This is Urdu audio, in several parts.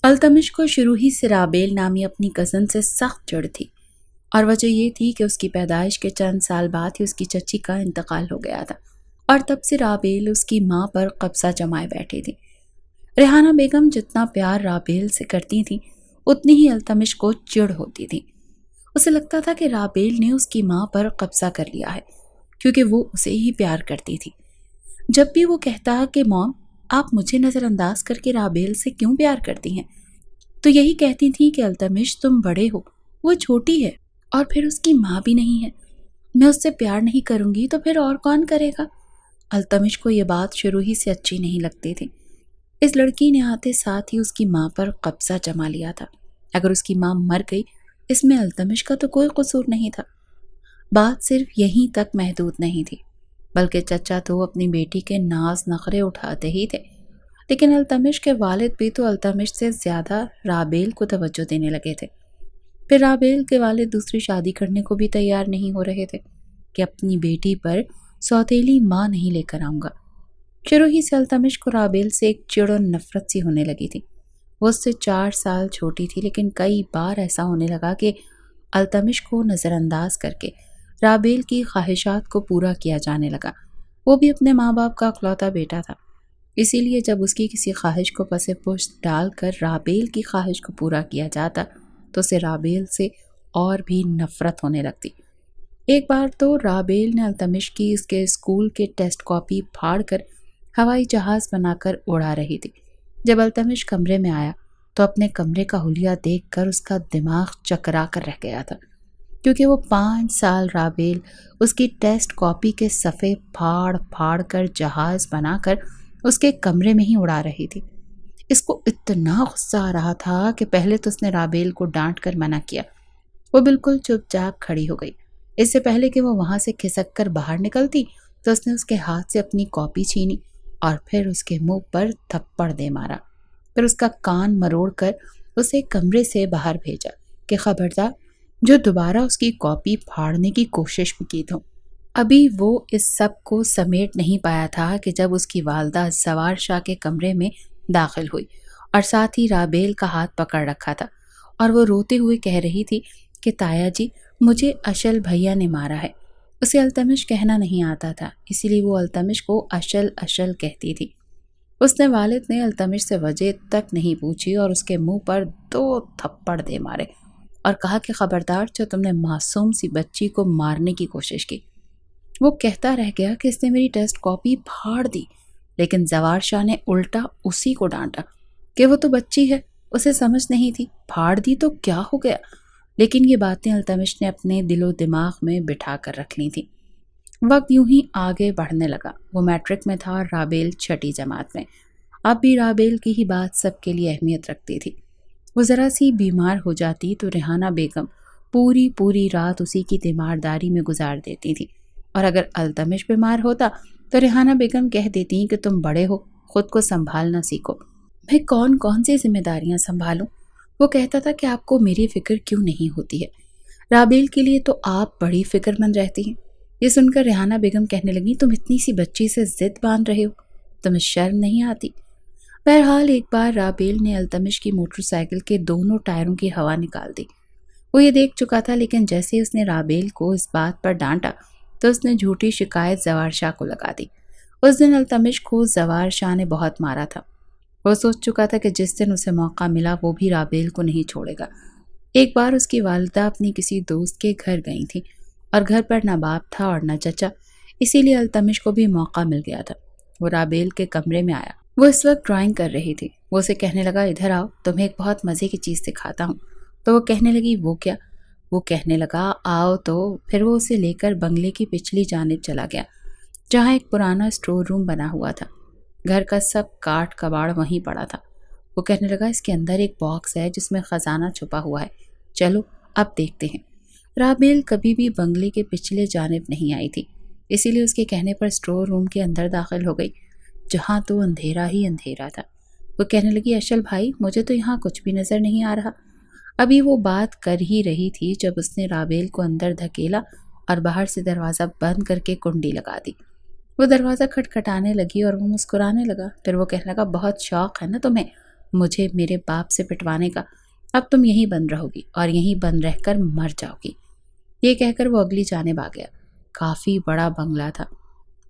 التمش کو شروع ہی سے رابیل نامی اپنی کزن سے سخت چڑ تھی، اور وجہ یہ تھی کہ اس کی پیدائش کے چند سال بعد ہی اس کی چچی کا انتقال ہو گیا تھا، اور تب سے رابیل اس کی ماں پر قبضہ جمائے بیٹھی تھی۔ ریحانہ بیگم جتنا پیار رابیل سے کرتی تھی اتنی ہی التمش کو چڑ ہوتی تھی۔ اسے لگتا تھا کہ رابیل نے اس کی ماں پر قبضہ کر لیا ہے کیونکہ وہ اسے ہی پیار کرتی تھی۔ جب بھی وہ کہتا کہ مام آپ مجھے نظر انداز کر کے رابیل سے کیوں پیار کرتی ہیں، تو یہی کہتی تھی کہ التمش تم بڑے ہو، وہ چھوٹی ہے، اور پھر اس کی ماں بھی نہیں ہے، میں اس سے پیار نہیں کروں گی تو پھر اور کون کرے گا۔ التمش کو یہ بات شروع ہی سے اچھی نہیں لگتی تھی۔ اس لڑکی نے آتے ساتھ ہی اس کی ماں پر قبضہ جما لیا تھا۔ اگر اس کی ماں مر گئی اس میں التمش کا تو کوئی قصور نہیں تھا۔ بات صرف یہیں تک محدود نہیں تھی، بلکہ چچا تو اپنی بیٹی کے ناز نخرے اٹھاتے ہی تھے، لیکن التمش کے والد بھی تو التمش سے زیادہ رابیل کو توجہ دینے لگے تھے۔ پھر رابیل کے والد دوسری شادی کرنے کو بھی تیار نہیں ہو رہے تھے کہ اپنی بیٹی پر سوتیلی ماں نہیں لے کر آؤں گا۔ شروع ہی سے التمش کو رابیل سے ایک چڑ اور نفرت سی ہونے لگی تھی۔ وہ اس سے 4 سال چھوٹی تھی، لیکن کئی بار ایسا ہونے لگا کہ التمش کو نظر انداز کر کے رابیل کی خواہشات کو پورا کیا جانے لگا۔ وہ بھی اپنے ماں باپ کا اکلوتا بیٹا تھا، اسی لیے جب اس کی کسی خواہش کو پس پشت ڈال کر رابیل کی خواہش کو پورا کیا جاتا تو اسے رابیل سے اور بھی نفرت ہونے لگتی۔ ایک بار تو رابیل نے التمش کی اس کے اسکول کے ٹیسٹ کاپی پھاڑ کر ہوائی جہاز بنا کر اڑا رہی تھی۔ جب التمش کمرے میں آیا تو اپنے کمرے کا حلیہ دیکھ کر اس کا دماغ چکرا کر رہ گیا تھا، کیونکہ وہ 5 سال رابیل اس کی ٹیسٹ کاپی کے صفحے پھاڑ پھاڑ کر جہاز بنا کر اس کے کمرے میں ہی اڑا رہی تھی۔ اس کو اتنا غصہ آ رہا تھا کہ پہلے تو اس نے رابیل کو ڈانٹ کر منع کیا۔ وہ بالکل چپ چاپ کھڑی ہو گئی۔ اس سے پہلے کہ وہ وہاں سے کھسک کر باہر نکلتی تو اس نے اس کے ہاتھ سے اپنی کاپی چھینی اور پھر اس کے منہ پر تھپڑ دے مارا، پھر اس کا کان مروڑ کر اسے کمرے سے باہر بھیجا کہ خبردار جو دوبارہ اس کی کاپی پھاڑنے کی کوشش کی تو۔ ابھی وہ اس سب کو سمیٹ نہیں پایا تھا کہ جب اس کی والدہ زوار شاہ کے کمرے میں داخل ہوئی اور ساتھ ہی رابیل کا ہاتھ پکڑ رکھا تھا، اور وہ روتے ہوئے کہہ رہی تھی کہ تایا جی مجھے اشل بھیا نے مارا ہے۔ اسے التمش کہنا نہیں آتا تھا، اسی لیے وہ التمش کو اشل اشل کہتی تھی۔ اس نے والد نے التمش سے وجہ تک نہیں پوچھی اور اس کے منہ پر 2 تھپڑ دے مارے اور کہا کہ خبردار جو تم نے معصوم سی بچی کو مارنے کی کوشش کی۔ وہ کہتا رہ گیا کہ اس نے میری ٹیسٹ کاپی پھاڑ دی، لیکن زوار شاہ نے الٹا اسی کو ڈانٹا کہ وہ تو بچی ہے، اسے سمجھ نہیں تھی، پھاڑ دی تو کیا ہو گیا۔ لیکن یہ باتیں التمش نے اپنے دل و دماغ میں بٹھا کر رکھ لی تھی۔ وقت یوں ہی آگے بڑھنے لگا۔ وہ میٹرک میں تھا اور رابیل 6ٹھی جماعت میں۔ اب بھی رابیل کی ہی بات سب کے لیے اہمیت رکھتی تھی۔ وہ ذرا سی بیمار ہو جاتی تو ریحانہ بیگم پوری رات اسی کی تیمارداری میں گزار دیتی تھی، اور اگر التمش بیمار ہوتا تو ریحانہ بیگم کہہ دیتی کہ تم بڑے ہو، خود کو سنبھالنا سیکھو۔ میں کون سی ذمہ داریاں سنبھالوں؟ وہ کہتا تھا کہ آپ کو میری فکر کیوں نہیں ہوتی ہے، رابیل کے لیے تو آپ بڑی فکر مند رہتی ہیں۔ یہ سن کر ریحانہ بیگم کہنے لگی تم اتنی سی بچی سے ضد باندھ رہے ہو، تمہیں شرم نہیں آتی؟ بہرحال ایک بار رابیل نے التمش کی موٹر سائیکل کے دونوں ٹائروں کی ہوا نکال دی۔ وہ یہ دیکھ چکا تھا، لیکن جیسے ہی اس نے رابیل کو اس بات پر ڈانٹا تو اس نے جھوٹی شکایت زوار شاہ کو لگا دی۔ اس دن التمش کو زوار شاہ نے بہت مارا تھا۔ وہ سوچ چکا تھا کہ جس دن اسے موقع ملا وہ بھی رابیل کو نہیں چھوڑے گا۔ ایک بار اس کی والدہ اپنی کسی دوست کے گھر گئی تھی اور گھر پر نہ باپ تھا اور نہ چچا، اسی لیے التمش کو بھی موقع مل گیا تھا۔ وہ رابیل کے کمرے میں آیا۔ وہ اس وقت ڈرائنگ کر رہی تھی۔ وہ اسے کہنے لگا ادھر آؤ، تمہیں ایک بہت مزے کی چیز دکھاتا ہوں۔ تو وہ کہنے لگی وہ کیا؟ وہ کہنے لگا آؤ تو۔ پھر وہ اسے لے کر بنگلے کی پچھلی جانب چلا گیا جہاں ایک پرانا اسٹور روم بنا ہوا تھا۔ گھر کا سب کاٹ کباڑ وہیں پڑا تھا۔ وہ کہنے لگا اس کے اندر ایک باکس ہے جس میں خزانہ چھپا ہوا ہے، چلو اب دیکھتے ہیں۔ رابیل کبھی بھی بنگلے کے پچھلے جانب نہیں آئی تھی، اسی لیے اس کے کہنے پر اسٹور روم کے اندر داخل ہو گئی جہاں تو اندھیرا ہی اندھیرا تھا۔ وہ کہنے لگی اشل بھائی مجھے تو یہاں کچھ بھی نظر نہیں آ رہا۔ ابھی وہ بات کر ہی رہی تھی جب اس نے رابیل کو اندر دھکیلا اور باہر سے دروازہ بند کر کے کنڈی لگا دی۔ وہ دروازہ کھٹکھٹانے لگی اور وہ مسکرانے لگا۔ پھر وہ کہنے لگا بہت شوق ہے نا تمہیں، مجھے میرے باپ سے پٹوانے کا۔ اب تم یہیں بند رہو گی اور یہیں بند رہ کر مر جاؤ گی۔ یہ کہہ کر وہ اگلی جانب آ گیا۔ کافی بڑا بنگلہ تھا،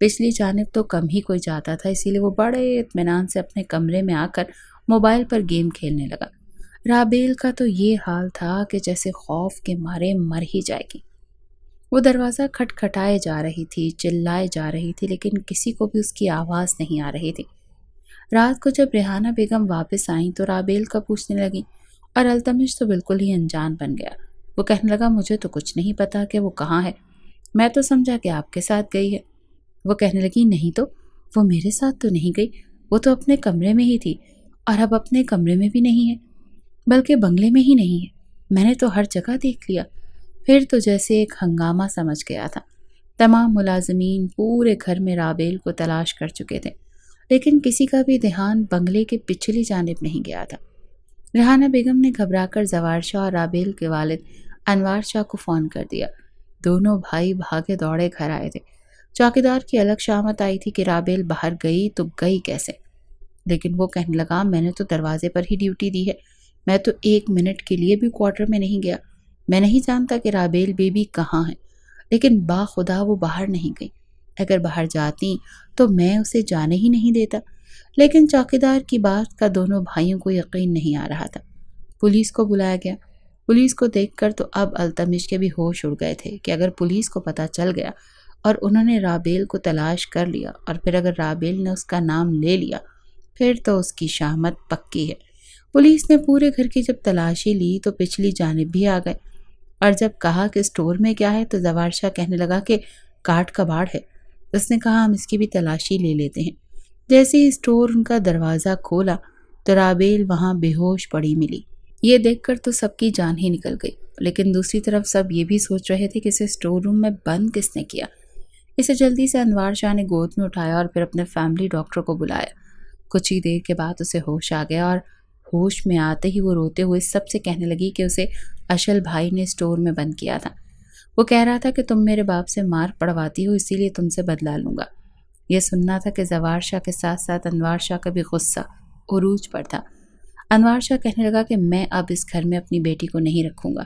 پچھلی جانب تو کم ہی کوئی جاتا تھا، اسی لیے وہ بڑے اطمینان سے اپنے کمرے میں آ کر موبائل پر گیم کھیلنے لگا۔ رابیل کا تو یہ حال تھا کہ جیسے خوف کے مارے مر ہی جائے گی۔ وہ دروازہ کھٹکھٹائے جا رہی تھی، چلائے جا رہی تھی، لیکن کسی کو بھی اس کی آواز نہیں آ رہی تھی۔ رات کو جب ریحانہ بیگم واپس آئیں تو رابیل کا پوچھنے لگی، اور التمش تو بالکل ہی انجان بن گیا۔ وہ کہنے لگا مجھے تو کچھ نہیں پتا کہ وہ کہاں ہے، میں تو سمجھا کہ آپ کے ساتھ گئی ہے۔ وہ کہنے لگی نہیں تو، وہ میرے ساتھ تو نہیں گئی، وہ تو اپنے کمرے میں ہی تھی، اور اب اپنے کمرے میں بھی نہیں ہے، بلکہ بنگلے میں ہی نہیں ہے، میں نے تو ہر جگہ دیکھ لیا۔ پھر تو جیسے ایک ہنگامہ سمجھ گیا تھا۔ تمام ملازمین پورے گھر میں رابیل کو تلاش کر چکے تھے، لیکن کسی کا بھی دھیان بنگلے کے پچھلی جانب نہیں گیا تھا۔ ریحانہ بیگم نے گھبرا کر زوار شاہ اور رابیل کے والد انوار شاہ کو فون کر دیا۔ دونوں بھائی بھاگے دوڑے گھر آئے تھے۔ چوکیدار کی الگ شامت آئی تھی کہ رابیل باہر گئی تو گئی کیسے، لیکن وہ کہنے لگا میں نے تو دروازے پر ہی ڈیوٹی دی ہے، میں تو 1 منٹ کے لیے بھی کوارٹر میں نہیں گیا، میں نہیں جانتا کہ رابیل بیبی کہاں ہے، لیکن باخدا وہ باہر نہیں گئی، اگر باہر جاتی تو میں اسے جانے ہی نہیں دیتا۔ لیکن چوکیدار کی بات کا دونوں بھائیوں کو یقین نہیں آ رہا تھا۔ پولیس کو بلایا گیا۔ پولیس کو دیکھ کر تو اب التمش کے بھی ہوش اڑ گئے تھے کہ اگر پولیس کو پتہ چل گیا اور انہوں نے رابیل کو تلاش کر لیا، اور پھر اگر رابیل نے اس کا نام لے لیا، پھر تو اس کی شامت پکی ہے۔ پولیس نے پورے گھر کی جب تلاشی لی تو پچھلی جانب بھی آ گئے، اور جب کہا کہ اسٹور میں کیا ہے تو زوار شاہ کہنے لگا کہ کاٹ کباڑ ہے۔ اس نے کہا ہم اس کی بھی تلاشی لے لیتے ہیں۔ جیسے ہی اسٹور ان کا دروازہ کھولا تو رابیل وہاں بے ہوش پڑی ملی۔ یہ دیکھ کر تو سب کی جان ہی نکل گئی، لیکن دوسری طرف سب یہ بھی سوچ رہے تھے کہ اسے اسٹور روم میں بند کس نے کیا۔ اسے جلدی سے انوار شاہ نے گود میں اٹھایا اور پھر اپنے فیملی ڈاکٹر کو بلایا۔ کچھ ہی دیر کے بعد اسے ہوش آ گیا، اور ہوش میں آتے ہی وہ روتے ہوئے سب سے کہنے لگی کہ اسے اشل بھائی نے اسٹور میں بند کیا تھا۔ وہ کہہ رہا تھا کہ تم میرے باپ سے مار پڑواتی ہو، اسی لیے تم سے بدلا لوں گا۔ یہ سننا تھا کہ زوار شاہ کے ساتھ ساتھ انوار شاہ کا بھی غصہ عروج پر تھا۔ انوار شاہ کہنے لگا کہ میں اب اس گھر میں اپنی بیٹی کو نہیں رکھوں گا،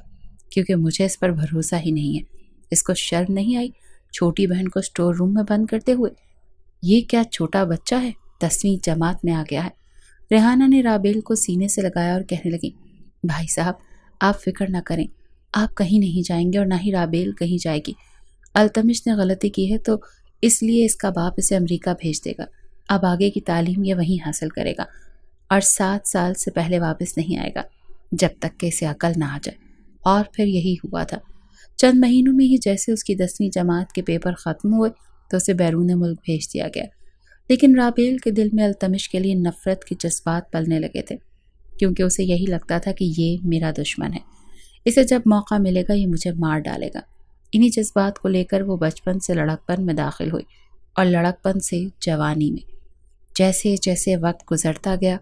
کیونکہ مجھے اس پر بھروسہ ہی نہیں ہے۔ اس کو شرم نہیں آئی چھوٹی بہن کو اسٹور روم میں بند کرتے ہوئے؟ یہ کیا چھوٹا بچہ ہے، 10ویں جماعت میں آ گیا ہے۔ ریحانہ نے رابیل کو سینے سے لگایا اور کہنے لگی بھائی صاحب آپ فکر نہ کریں، آپ کہیں نہیں جائیں گے اور نہ ہی رابیل کہیں جائے گی۔ التمش نے غلطی کی ہے تو اس لیے اس کا باپ اسے امریکہ بھیج دے گا، اب آگے کی تعلیم یہ وہیں حاصل کرے گا، اور 7 سال سے پہلے واپس نہیں آئے گا جب تک کہ اسے عقل نہ آ جائے۔ اور پھر یہی ہوا تھا۔ چند مہینوں میں ہی جیسے اس کی 10ویں جماعت کے پیپر ختم ہوئے تو اسے بیرون ملک بھیج دیا گیا۔ لیکن رابیل کے دل میں التمش کے لیے نفرت کے جذبات پلنے لگے تھے، کیونکہ اسے یہی لگتا تھا کہ یہ میرا دشمن ہے، اسے جب موقع ملے گا یہ مجھے مار ڈالے گا۔ انہی جذبات کو لے کر وہ بچپن سے لڑکپن میں داخل ہوئی، اور لڑکپن سے جوانی میں۔ جیسے جیسے وقت گزرتا گیا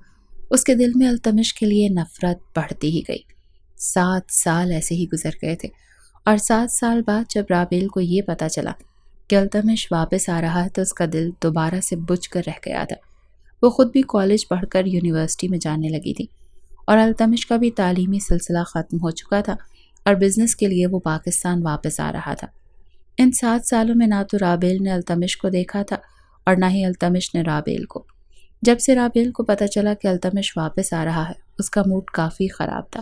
اس کے دل میں التمش کے لیے نفرت بڑھتی ہی گئی۔ 7 سال ایسے ہی گزر گئے تھے، اور 7 سال بعد جب رابیل کو یہ پتا چلا کہ التمش واپس آ رہا ہے تو اس کا دل دوبارہ سے بجھ کر رہ گیا تھا۔ وہ خود بھی کالج پڑھ کر یونیورسٹی میں جانے لگی تھی، اور التمش کا بھی تعلیمی سلسلہ ختم ہو چکا تھا، اور بزنس کے لیے وہ پاکستان واپس آ رہا تھا۔ ان 7 سالوں میں نہ تو رابیل نے التمش کو دیکھا تھا اور نہ ہی التمش نے رابیل کو۔ جب سے رابیل کو پتہ چلا کہ التمش واپس آ رہا ہے اس کا موڈ کافی خراب تھا۔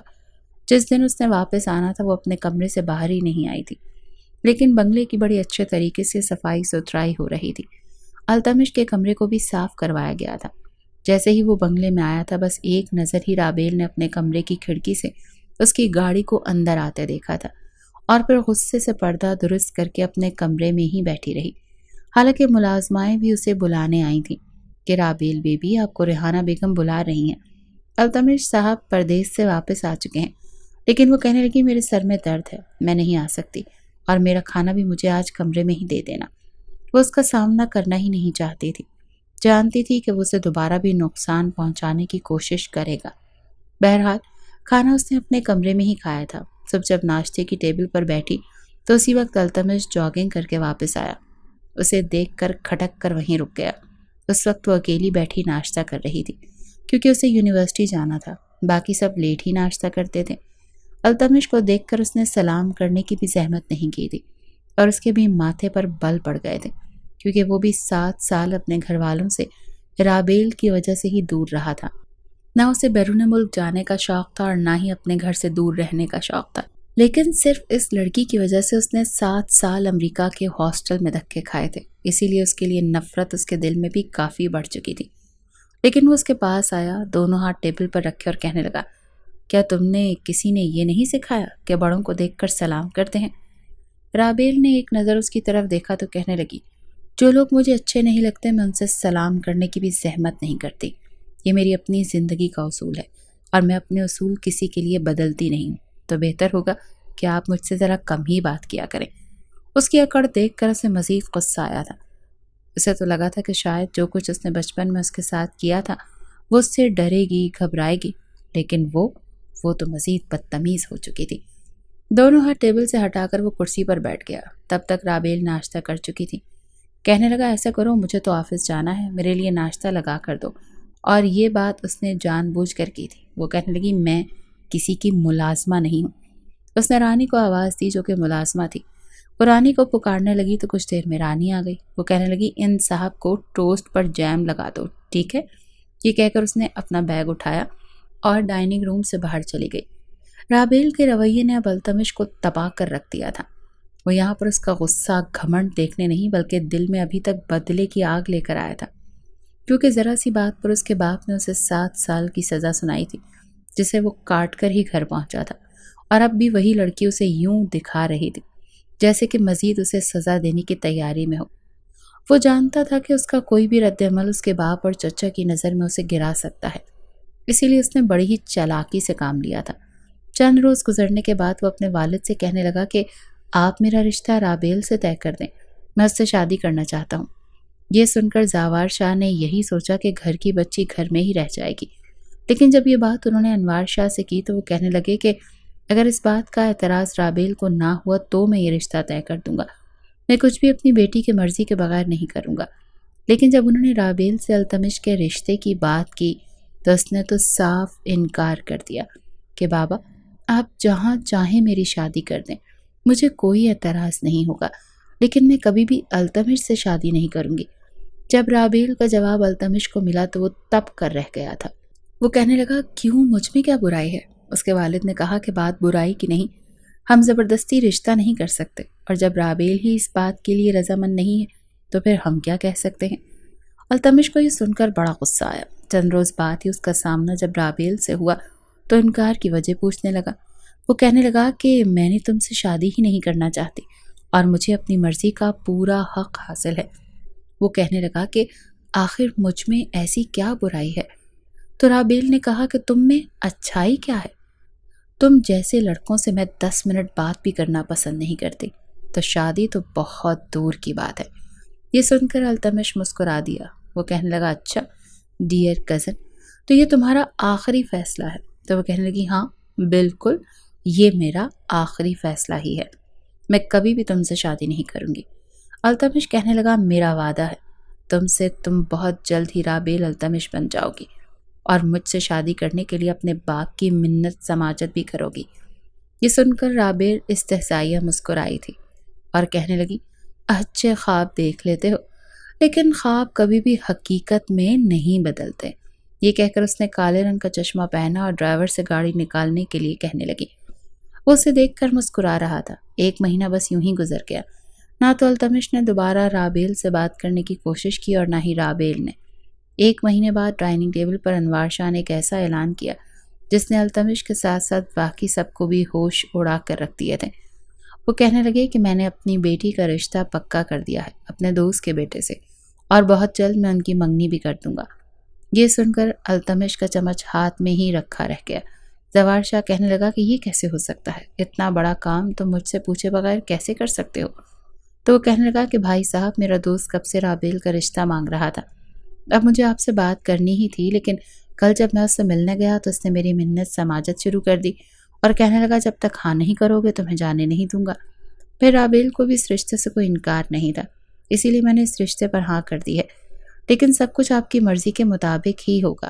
جس دن اس نے واپس آنا تھا وہ اپنے کمرے سے باہر ہی نہیں آئی تھی، لیکن بنگلے کی بڑی اچھے طریقے سے صفائی ستھرائی ہو رہی تھی۔ التمش کے کمرے کو بھی صاف کروایا گیا تھا۔ جیسے ہی وہ بنگلے میں آیا تھا بس ایک نظر ہی رابیل نے اپنے کمرے کی کھڑکی سے اس کی گاڑی کو اندر آتے دیکھا تھا، اور پھر غصے سے پردہ درست کر کے اپنے کمرے میں ہی بیٹھی رہی۔ حالانکہ ملازمائیں بھی اسے بلانے آئی تھیں کہ رابیل بیبی آپ کو ریحانہ بیگم بلا رہی ہیں۔ التمش صاحب پردیس سے واپس آ چکے ہیں، لیکن وہ کہنے لگی میرے سر میں درد ہے، میں نہیں آ سکتی، اور میرا کھانا بھی مجھے آج کمرے میں ہی دے دینا۔ وہ اس کا سامنا کرنا ہی نہیں چاہتی تھی، جانتی تھی کہ وہ اسے دوبارہ بھی نقصان پہنچانے کی کوشش کرے گا۔ بہرحال کھانا اس نے اپنے کمرے میں ہی کھایا تھا۔ سب جب ناشتے کی ٹیبل پر بیٹھی تو اسی وقت التمش جاگنگ کر کے واپس آیا۔ اسے دیکھ کر کھٹک کر وہیں رک گیا۔ اس وقت وہ اکیلی بیٹھی ناشتہ کر رہی تھی۔ کیونکہ اسے یونیورسٹی جانا تھا۔ باقی سب لیٹ ہی ناشتہ کرتے تھے۔ التمش کو دیکھ کر اس نے سلام کرنے کی بھی زحمت نہیں کی تھی، اور اس کے بھی ماتھے پر بل پڑ گئے تھے، کیونکہ وہ بھی 7 سال اپنے گھر والوں سے رابیل کی وجہ سے ہی دور رہا تھا۔ نہ اسے بیرون ملک جانے کا شوق تھا اور نہ ہی اپنے گھر سے دور رہنے کا شوق تھا، لیکن صرف اس لڑکی کی وجہ سے اس نے 7 سال امریکہ کے ہاسٹل میں دھکے کھائے تھے، اسی لیے اس کے لیے نفرت اس کے دل میں بھی کافی بڑھ چکی تھی۔ لیکن وہ اس کے پاس آیا، دونوں ہاتھ ٹیبل پر رکھے اور کہنے لگا، کیا تم نے کسی نے یہ نہیں سکھایا کہ بڑوں کو دیکھ کر سلام کرتے ہیں؟ رابیل نے ایک نظر اس کی طرف دیکھا تو کہنے لگی، جو لوگ مجھے اچھے نہیں لگتے میں ان سے سلام کرنے کی بھی زحمت نہیں کرتی۔ یہ میری اپنی زندگی کا اصول ہے اور میں اپنے اصول کسی کے لیے بدلتی نہیں ہوں، تو بہتر ہوگا کہ آپ مجھ سے ذرا کم ہی بات کیا کریں۔ اس کی اکڑ دیکھ کر اسے مزید غصہ آیا تھا۔ اسے تو لگا تھا کہ شاید جو کچھ اس نے بچپن میں اس کے ساتھ کیا تھا وہ اس سے ڈرے گی، گھبرائے گی، لیکن وہ تو مزید بدتمیز ہو چکی تھی۔ دونوں ہاتھ ٹیبل سے ہٹا کر وہ کرسی پر بیٹھ گیا۔ تب تک رابیل ناشتہ کر چکی تھی۔ کہنے لگا، ایسا کرو، مجھے تو آفس جانا ہے، میرے لیے ناشتہ لگا کر دو۔ اور یہ بات اس نے جان بوجھ کر کی تھی۔ وہ کہنے لگی، میں کسی کی ملازمہ نہیں ہوں۔ اس نے رانی کو آواز دی جو کہ ملازمہ تھی۔ وہ رانی کو پکارنے لگی تو کچھ دیر میں رانی آ گئی۔ وہ کہنے لگی، ان صاحب کو ٹوسٹ پر جیم لگا دو، ٹھیک ہے؟ یہ کہہ کر اس نے اپنا بیگ اٹھایا اور ڈائننگ روم سے باہر چلی گئی۔ رابیل کے رویے نے اب التمش کو تباہ کر رکھ دیا تھا۔ وہ یہاں پر اس کا غصہ، گھمنڈ دیکھنے نہیں بلکہ دل میں ابھی تک بدلے کی آگ لے کر آیا تھا، کیونکہ ذرا سی بات پر اس کے باپ نے اسے 7 سال کی سزا سنائی تھی، جسے وہ کاٹ کر ہی گھر پہنچا تھا، اور اب بھی وہی لڑکی اسے یوں دکھا رہی تھی جیسے کہ مزید اسے سزا دینے کی تیاری میں ہو۔ وہ جانتا تھا کہ اس کا کوئی بھی رد عمل اس کے باپ اور چچا کی نظر میں اسے گرا سکتا ہے، اسی لیے اس نے بڑی ہی چالاکی سے کام لیا تھا۔ چند روز گزرنے کے بعد وہ اپنے والد سے کہنے لگا کہ آپ میرا رشتہ رابیل سے طے کر دیں، میں اس سے شادی کرنا چاہتا ہوں۔ یہ سن کر زاوار شاہ نے یہی سوچا کہ گھر کی بچی گھر میں ہی رہ جائے گی، لیکن جب یہ بات انہوں نے انوار شاہ سے کی تو وہ کہنے لگے کہ اگر اس بات کا اعتراض رابیل کو نہ ہوا تو میں یہ رشتہ طے کر دوں گا، میں کچھ بھی اپنی بیٹی کی مرضی کے بغیر نہیں کروں گا۔ لیکن جب انہوں نے رابیل سے التمش کے رشتے کی بات کی تو اس نے تو صاف انکار کر دیا کہ بابا آپ جہاں چاہیں میری شادی کر دیں، مجھے کوئی اعتراض نہیں ہوگا، لیکن میں کبھی بھی التمش سے شادی نہیں کروں گی۔ جب رابیل کا جواب التمش کو ملا تو وہ تب کر رہ گیا تھا۔ وہ کہنے لگا، کیوں، مجھ میں کیا برائی ہے؟ اس کے والد نے کہا کہ بات برائی کی نہیں، ہم زبردستی رشتہ نہیں کر سکتے، اور جب رابیل ہی اس بات کے لیے رضامند نہیں ہے تو پھر ہم کیا کہہ سکتے ہیں؟ التمش کو یہ سن کر بڑا غصہ آیا۔ چند روز بعد ہی اس کا سامنا جب رابیل سے ہوا تو انکار کی وجہ پوچھنے لگا۔ وہ کہنے لگا کہ میں نے تم سے شادی ہی نہیں کرنا چاہتی اور مجھے اپنی مرضی کا پورا حق حاصل ہے۔ وہ کہنے لگا کہ آخر مجھ میں ایسی کیا برائی ہے؟ تو رابیل نے کہا کہ تم میں اچھائی کیا ہے؟ تم جیسے لڑکوں سے میں 10 منٹ بات بھی کرنا پسند نہیں کرتی، تو شادی تو بہت دور کی بات ہے۔ یہ سن کر التمش مسکرا دیا۔ وہ کہنے لگا، اچھا ڈیئر کزن، تو یہ تمہارا آخری فیصلہ ہے؟ تو وہ کہنے لگی، ہاں بالکل، یہ میرا آخری فیصلہ ہی ہے، میں کبھی بھی تم سے شادی نہیں کروں گی۔ التمش کہنے لگا، میرا وعدہ ہے تم سے تم بہت جلد ہی رابیل التمش بن جاؤ گی اور مجھ سے شادی کرنے کے لیے اپنے باپ کی منت سماجت بھی کرو گی۔ یہ سن کر رابیل استہزائیہ مسکرائی تھی اور کہنے لگی، اچھے خواب دیکھ لیتے ہو، لیکن خواب کبھی بھی حقیقت میں نہیں بدلتے۔ یہ کہہ کر اس نے کالے رنگ کا چشمہ پہنا اور ڈرائیور سے گاڑی نکالنے کے لیے کہنے لگی۔ وہ اسے دیکھ کر مسکرا رہا تھا۔ 1 مہینہ بس یوں ہی گزر گیا۔ نہ تو التمش نے دوبارہ رابیل سے بات کرنے کی کوشش کی اور نہ ہی رابیل نے۔ 1 مہینے بعد ڈائننگ ٹیبل پر انوار شاہ نے ایک ایسا اعلان کیا جس نے التمش کے ساتھ ساتھ باقی سب کو بھی ہوش اڑا کر رکھ دیے تھے۔ وہ کہنے لگے کہ میں نے اپنی بیٹی کا رشتہ پکا کر دیا ہے اپنے دوست کے بیٹے سے، اور بہت جلد میں ان کی منگنی بھی کر دوں گا۔ یہ سن کر التمش کا چمچ ہاتھ میں ہی رکھا رہ گیا۔ زوار شاہ کہنے لگا کہ یہ کیسے ہو سکتا ہے؟ اتنا بڑا کام تم مجھ سے پوچھے بغیر کیسے کر سکتے ہو؟ تو وہ کہنے لگا کہ بھائی صاحب، میرا دوست کب سے رابیل کا رشتہ مانگ رہا تھا، اب مجھے آپ سے بات کرنی ہی تھی، لیکن کل جب میں اس سے ملنے گیا تو اس نے میری منت سماجت شروع کر دی اور کہنے لگا جب تک ہاں نہیں کرو گے تو میں جانے نہیں دوں گا۔ پھر رابیل کو بھی اس رشتے سے کوئی انکار نہیں تھا، اسی لیے میں نے اس رشتے پر ہاں کر دی ہے، لیکن سب کچھ آپ کی مرضی کے مطابق ہی ہوگا۔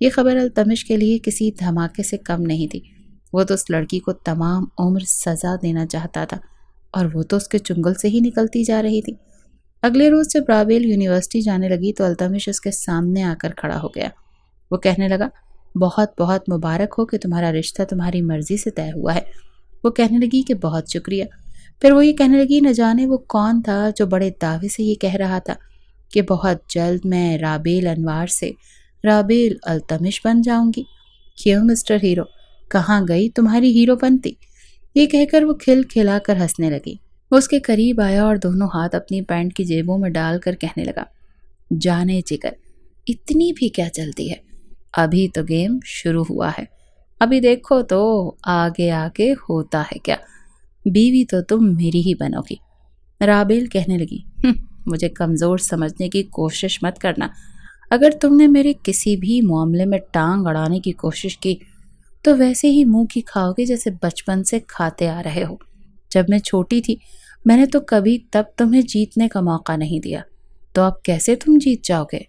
یہ خبر التمش کے لیے کسی دھماکے سے کم نہیں تھی۔ وہ تو اس لڑکی کو تمام عمر سزا دینا چاہتا تھا، اور وہ تو اس کے چنگل سے ہی نکلتی جا رہی تھی۔ اگلے روز جب رابیل یونیورسٹی جانے لگی تو التمش اس کے سامنے آ کر کھڑا ہو گیا۔ وہ کہنے لگا، بہت بہت مبارک ہو کہ تمہارا رشتہ تمہاری مرضی سے طے ہوا ہے۔ وہ کہنے لگی کہ بہت شکریہ۔ پھر وہ یہ کہنے لگی، نہ جانے وہ کون تھا جو بڑے دعوے سے یہ کہہ رہا تھا کہ بہت جلد میں رابیل انوار سے رابیل التمش بن جاؤں گی۔ کیوں مسٹر ہیرو، کہاں گئی تمہاری ہیرو بنتی؟ یہ کہہ کر وہ کھل کھلا کر ہنسنے لگی۔ وہ اس کے قریب آیا اور دونوں ہاتھ اپنی پینٹ کی جیبوں میں ڈال کر کہنے لگا، جانے جگر، اتنی بھی کیا چلتی ہے؟ ابھی تو گیم شروع ہوا ہے، ابھی دیکھو تو آگے آگے ہوتا ہے کیا۔ بیوی تو تم میری ہی بنو گی۔ رابیل کہنے لگی، مجھے کمزور سمجھنے کی کوشش مت کرنا۔ اگر تم نے میرے کسی بھی معاملے میں ٹانگ اڑانے کی کوشش کی تو ویسے ہی منہ کی کھاؤ گے جیسے بچپن سے کھاتے آ رہے ہو۔ جب میں چھوٹی تھی میں نے تو کبھی تب تمہیں جیتنے کا موقع نہیں دیا، تو اب کیسے تم جیت جاؤ گے؟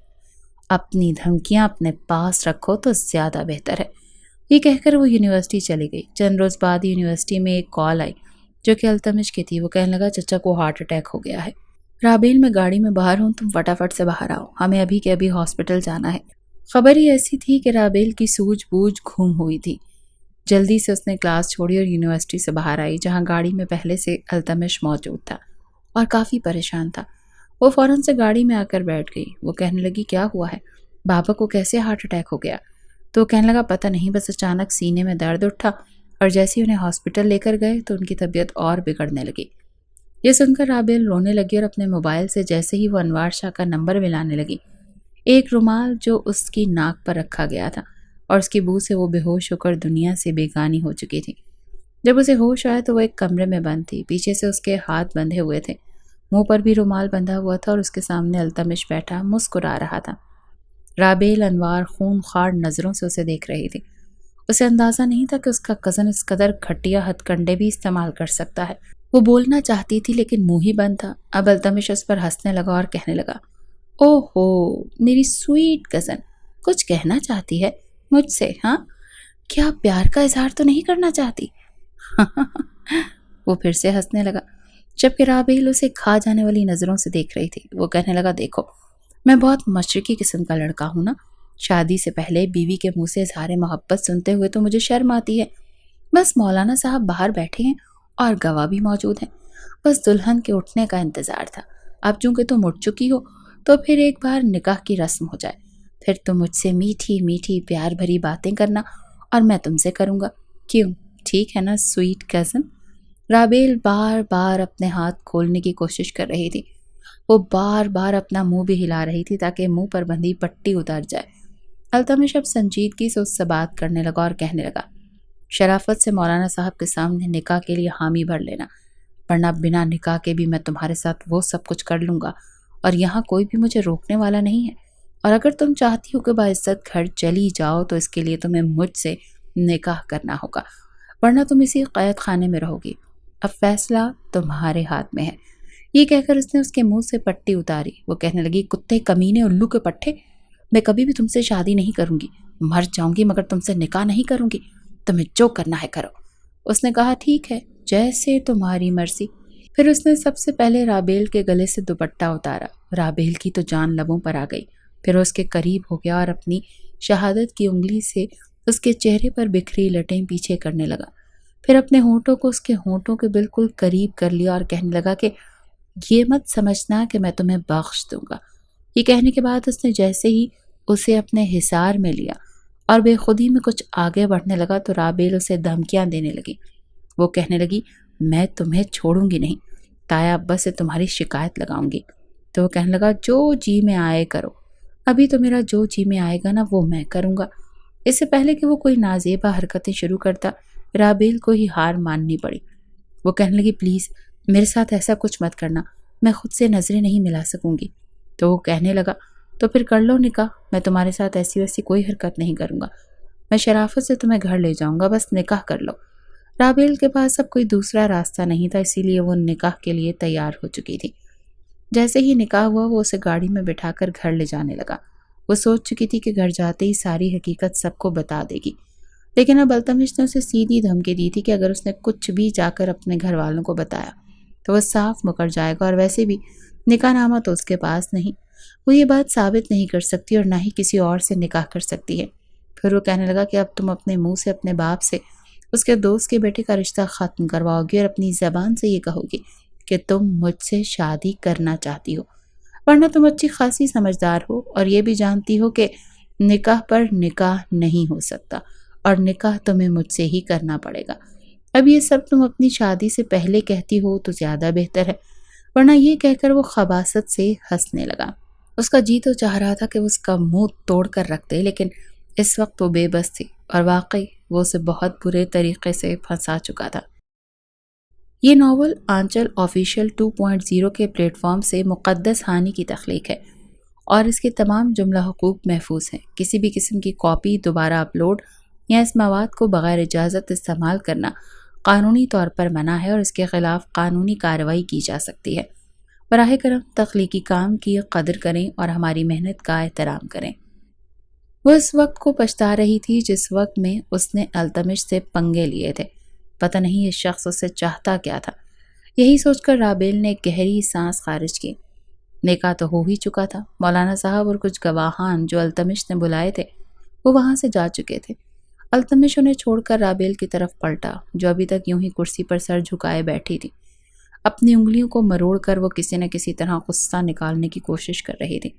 اپنی دھمکیاں اپنے پاس رکھو تو زیادہ بہتر ہے۔ یہ کہہ کر وہ یونیورسٹی چلی گئی۔ چند روز بعد یونیورسٹی میں ایک کال آئی جو کہ التمش کی تھی۔ وہ کہنے لگا، چچا کو ہارٹ اٹیک ہو گیا ہے۔ رابیل، میں گاڑی میں باہر ہوں، تم فٹافٹ سے باہر آؤ، ہمیں ابھی کے ابھی ہاسپٹل جانا ہے۔ خبر ہی ایسی تھی کہ رابیل کی سوجھ بوجھ گھوم ہوئی تھی۔ جلدی سے اس نے کلاس چھوڑی اور یونیورسٹی سے باہر آئی، جہاں گاڑی میں پہلے سے التمش موجود تھا اور کافی پریشان تھا۔ وہ فوراً سے گاڑی میں آ کر بیٹھ گئی۔ وہ کہنے لگی، کیا ہوا ہے؟ بابا کو کیسے ہارٹ اٹیک ہو گیا؟ تو وہ کہنے لگا، پتہ نہیں، بس اچانک سینے میں درد اٹھا اور جیسے ہی انہیں ہاسپٹل لے کر گئے تو ان کی طبیعت اور بگڑنے لگی۔ یہ سن کر رابیل رونے لگی اور اپنے موبائل سے جیسے ہی وہ انوار شاہ کا نمبر ملانے لگی، ایک رومال جو اس کی ناک پر رکھا گیا تھا اور اس کی بو سے وہ بے ہوش ہو کر دنیا سے بیگانی ہو چکی تھی۔ جب اسے ہوش آیا تو وہ ایک کمرے میں بند تھی، پیچھے سے اس کے ہاتھ بندھے ہوئے تھے، منہ پر بھی رومال بندھا ہوا تھا اور اس کے سامنے التمش بیٹھا مسکرا رہا تھا۔ رابیل انوار خون خوار نظروں سے اسے دیکھ رہی تھی۔ اسے اندازہ نہیں تھا کہ اس کا کزن اس قدر گھٹیا ہتھ کنڈے بھی استعمال کر سکتا ہے۔ وہ بولنا چاہتی تھی لیکن منہ ہی بند تھا۔ اب التمش اس پر ہنسنے لگا اور کہنے لگا، اوہ ہو میری سویٹ کزن، کچھ کہنا چاہتی ہے مجھ سے؟ ہاں، کیا پیار کا اظہار تو نہیں کرنا چاہتی؟ وہ پھر سے ہنسنے لگا، جبکہ رابیل اسے کھا جانے والی نظروں سے دیکھ رہی تھی۔ وہ کہنے لگا، دیکھو، میں بہت مشرقی قسم کا لڑکا ہوں نا، شادی سے پہلے بیوی کے منہ سے اظہار محبت سنتے ہوئے تو مجھے شرم آتی ہے۔ بس مولانا صاحب باہر بیٹھے ہیں اور گواہ بھی موجود ہیں، بس دلہن کے اٹھنے کا انتظار تھا۔ اب چونکہ تم اٹھ چکی ہو تو پھر ایک بار نکاح کی رسم ہو جائے، پھر تم مجھ سے میٹھی میٹھی پیار بھری باتیں کرنا اور میں تم سے کروں گا۔ کیوں، ٹھیک ہے نا سویٹ کزن؟ رابیل بار بار اپنے ہاتھ کھولنے کی کوشش کر رہی تھی۔ وہ بار بار اپنا منہ بھی ہلا رہی تھی تاکہ منہ پر بندھی پٹی اتر جائے۔ التمش اب سنجیدگی سے اس سے بات کرنے لگا اور کہنے لگا، شرافت سے مولانا صاحب کے سامنے نکاح کے لیے حامی بھر لینا، ورنہ بنا نکاح کے بھی میں تمہارے ساتھ وہ سب کچھ کر لوں گا اور یہاں کوئی بھی مجھے روکنے والا نہیں ہے۔ اور اگر تم چاہتی ہو کہ باعزت گھر چلی جاؤ تو اس کے لیے تمہیں مجھ سے نکاح کرنا ہوگا، ورنہ تم اسی قید خانے میں رہو گی۔ اب فیصلہ تمہارے ہاتھ میں ہے۔ یہ کہہ کر اس نے اس کے منہ سے پٹی اتاری۔ وہ کہنے لگی، کتے کمینے الو کے پٹھے، میں کبھی بھی تم سے شادی نہیں کروں گی، مر جاؤں گی مگر تم سے نکاح نہیں کروں گی، تمہیں جو کرنا ہے کرو۔ اس نے کہا، ٹھیک ہے، جیسے تمہاری مرضی۔ پھر اس نے سب سے پہلے رابیل کے گلے سے دوپٹہ اتارا۔ رابیل کی تو جان لبوں پر آ گئی۔ پھر اس کے قریب ہو گیا اور اپنی شہادت کی انگلی سے اس کے چہرے پر بکھری لٹیں پیچھے کرنے لگا۔ پھر اپنے ہونٹوں کو اس کے ہونٹوں کے بالکل قریب کر لیا اور کہنے لگا کہ یہ مت سمجھنا کہ میں تمہیں بخش دوں گا۔ یہ کہنے کے بعد اس نے جیسے ہی اسے اپنے حصار میں لیا اور بے خودی میں کچھ آگے بڑھنے لگا تو رابیل اسے دھمکیاں دینے لگی۔ وہ کہنے لگی، میں تمہیں چھوڑوں گی نہیں، تایا ابا سے تمہاری شکایت لگاؤں گی۔ تو وہ کہنے لگا، جو جی میں آئے کرو، ابھی تو میرا جو جی میں آئے گا نا وہ میں کروں گا۔ اس سے پہلے کہ وہ کوئی نازیبا حرکتیں شروع کرتا، رابیل کو ہی ہار ماننی پڑی۔ وہ کہنے لگی، پلیز میرے ساتھ ایسا کچھ مت کرنا، میں خود سے نظریں نہیں ملا سکوں گی۔ تو وہ کہنے لگا، تو پھر کر لو نکاح، میں تمہارے ساتھ ایسی ویسی کوئی حرکت نہیں کروں گا، میں شرافت سے تمہیں گھر لے جاؤں گا، بس نکاح کر لو۔ رابیل کے پاس اب کوئی دوسرا راستہ نہیں تھا، اسی لیے وہ نکاح کے لیے تیار ہو چکی تھی۔ جیسے ہی نکاح ہوا وہ اسے گاڑی میں بٹھا کر گھر لے جانے لگا۔ وہ سوچ چکی تھی کہ گھر جاتے ہی ساری حقیقت سب کو بتا دے گی، لیکن اب التمش نے اسے سیدھی دھمکی دی تھی کہ اگر اس نے کچھ بھی جا کر اپنے گھر والوں کو بتایا تو وہ صاف مکر جائے گا، اور ویسے بھی نکاح نامہ تو اس کے پاس نہیں، وہ یہ بات ثابت نہیں کر سکتی اور نہ ہی کسی اور سے نکاح کر سکتی ہے۔ پھر وہ کہنے لگا کہ اب تم اپنے منہ سے اپنے باپ سے اس کے دوست کے بیٹے کا رشتہ ختم کرواؤ گی اور اپنی زبان سے یہ کہو گی کہ تم مجھ سے شادی کرنا چاہتی ہو، ورنہ تم اچھی خاصی سمجھدار ہو اور یہ بھی جانتی ہو کہ نکاح پر نکاح نہیں ہو سکتا اور نکاح تمہیں مجھ سے ہی کرنا پڑے گا۔ اب یہ سب تم اپنی شادی سے پہلے کہتی ہو تو زیادہ بہتر ہے، ورنہ یہ کہہ کر وہ خباثت سے ہنسنے لگا۔ اس کا جی تو چاہ رہا تھا کہ وہ اس کا منہ توڑ کر رکھ دے، لیکن اس وقت وہ بے بس تھی اور واقعی وہ اسے بہت برے طریقے سے پھنسا چکا تھا۔ یہ ناول آنچل آفیشیل 2.0 کے پلیٹ فارم سے مقدس ہانی کی تخلیق ہے اور اس کے تمام جملہ حقوق محفوظ ہیں۔ کسی بھی قسم کی کاپی، دوبارہ اپلوڈ یا اس مواد کو بغیر اجازت استعمال کرنا قانونی طور پر منع ہے اور اس کے خلاف قانونی کارروائی کی جا سکتی ہے۔ براہ کرم تخلیقی کام کی قدر کریں اور ہماری محنت کا احترام کریں۔ وہ اس وقت کو پچھتا رہی تھی جس وقت میں اس نے التمش سے پنگے لیے تھے۔ پتہ نہیں یہ شخص اسے چاہتا کیا تھا۔ یہی سوچ کر رابیل نے ایک گہری سانس خارج کی۔ نکاح تو ہو ہی چکا تھا۔ مولانا صاحب اور کچھ گواہان جو التمش نے بلائے تھے وہ وہاں سے جا چکے تھے۔ التمش انہیں چھوڑ کر رابیل کی طرف پلٹا جو ابھی تک یوں ہی کرسی پر سر جھکائے بیٹھی تھی۔ اپنی انگلیوں کو مروڑ کر وہ کسی نہ کسی طرح غصہ نکالنے کی کوشش کر رہی تھی۔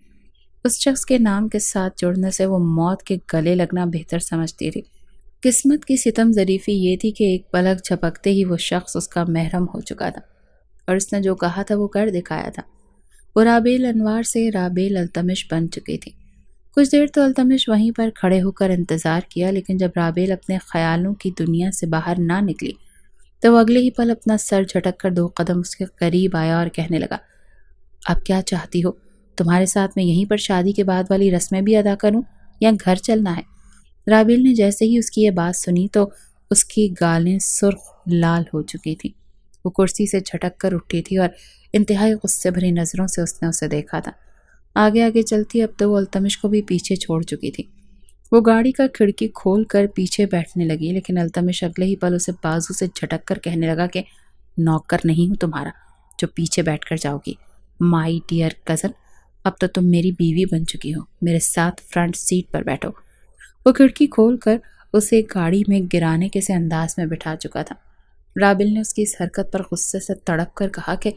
اس شخص کے نام کے ساتھ جڑنے سے وہ موت کے گلے لگنا بہتر سمجھتی تھی۔ قسمت کی ستم ظریفی یہ تھی کہ ایک پلک جھپکتے ہی وہ شخص اس کا محرم ہو چکا تھا اور اس نے جو کہا تھا وہ کر دکھایا تھا۔ وہ رابیل انوار سے رابیل التمش بن چکی تھی۔ کچھ دیر تو التمش وہیں پر کھڑے ہو کر انتظار کیا، لیکن جب رابیل اپنے خیالوں کی دنیا سے باہر نہ نکلی تو وہ اگلے ہی پل اپنا سر جھٹک کر 2 قدم اس کے قریب آیا اور کہنے لگا، اب کیا چاہتی ہو؟ تمہارے ساتھ میں یہیں پر شادی کے بعد والی رسمیں بھی ادا کروں یا گھر چلنا ہے؟ رابیل نے جیسے ہی اس کی یہ بات سنی تو اس کی گالیں سرخ لال ہو چکی تھی۔ وہ کرسی سے جھٹک کر اٹھی تھی اور انتہائی غصے بھری نظروں سے اس نے اسے دیکھا تھا۔ آگے آگے چلتی اب تو وہ التمش کو بھی پیچھے چھوڑ چکی تھی۔ وہ گاڑی کا کھڑکی کھول کر پیچھے بیٹھنے لگی، لیکن التمش اگلے ہی پل اسے بازو سے جھٹک کر کہنے لگا کہ نوکر نہیں ہوں تمہارا جو پیچھے بیٹھ کر جاؤ گی۔ مائی ڈیئر کزن، اب تو تم میری بیوی بن چکی ہو، میرے ساتھ فرنٹ سیٹ پر بیٹھو۔ وہ کھڑکی کھول کر اسے گاڑی میں گرانے کے سے انداز میں بٹھا چکا تھا۔ رابیل نے اس کی اس حرکت پر غصے سے تڑپ کر کہا کہ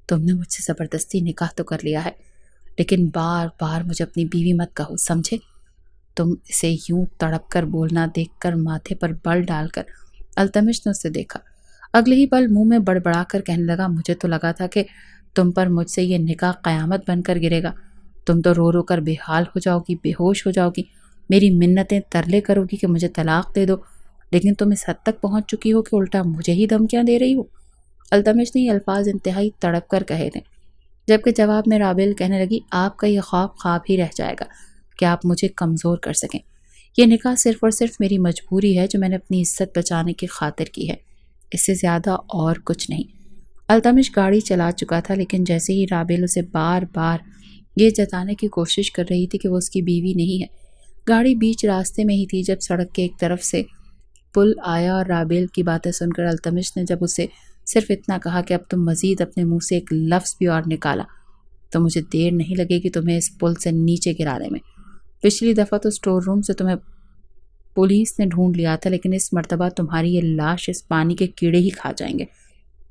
تم نے مجھ سے زبردستی نکاح تو کر لیا ہے، لیکن بار بار مجھے اپنی بیوی مت کہو، سمجھے؟ تم اسے یوں تڑپ کر بولنا دیکھ کر ماتھے پر بل ڈال کر التمش نے اسے دیکھا۔ اگلے ہی پل منہ میں بڑبڑا کر کہنے لگا، مجھے تو لگا تھا کہ تم پر مجھ سے یہ نکاح قیامت بن کر گرے گا۔ تم تو رو رو کر بے حال ہو جاؤ گی، بے ہوش ہو جاؤ گی، میری منتیں ترلے کرو گی کہ مجھے طلاق دے دو، لیکن تم اس حد تک پہنچ چکی ہو کہ الٹا مجھے ہی دھمکیاں دے رہی ہو۔ التمش نے یہ الفاظ انتہائی تڑپ کر کہے تھے، جبکہ جواب میں رابیل کہنے لگی، آپ کا یہ خواب خواب ہی رہ جائے گا کہ آپ مجھے کمزور کر سکیں۔ یہ نکاح صرف اور صرف میری مجبوری ہے جو میں نے اپنی عزت بچانے کی خاطر کی ہے، اس سے زیادہ اور کچھ نہیں۔ التمش گاڑی چلا چکا تھا، لیکن جیسے ہی رابیل اسے بار بار یہ جتانے کی کوشش کر رہی تھی کہ وہ اس کی بیوی نہیں ہے، گاڑی بیچ راستے میں ہی تھی جب سڑک کے ایک طرف سے پل آیا اور رابیل کی باتیں سن کر التمش نے جب اسے صرف اتنا کہا کہ اب تم مزید اپنے منہ سے ایک لفظ بھی اور نکالا تو مجھے دیر نہیں لگے گی تمہیں اس پل سے نیچے گرانے میں۔ پچھلی دفعہ تو اسٹور روم سے تمہیں پولیس نے ڈھونڈ لیا تھا، لیکن اس مرتبہ تمہاری یہ لاش اس پانی کے کیڑے ہی کھا جائیں گے۔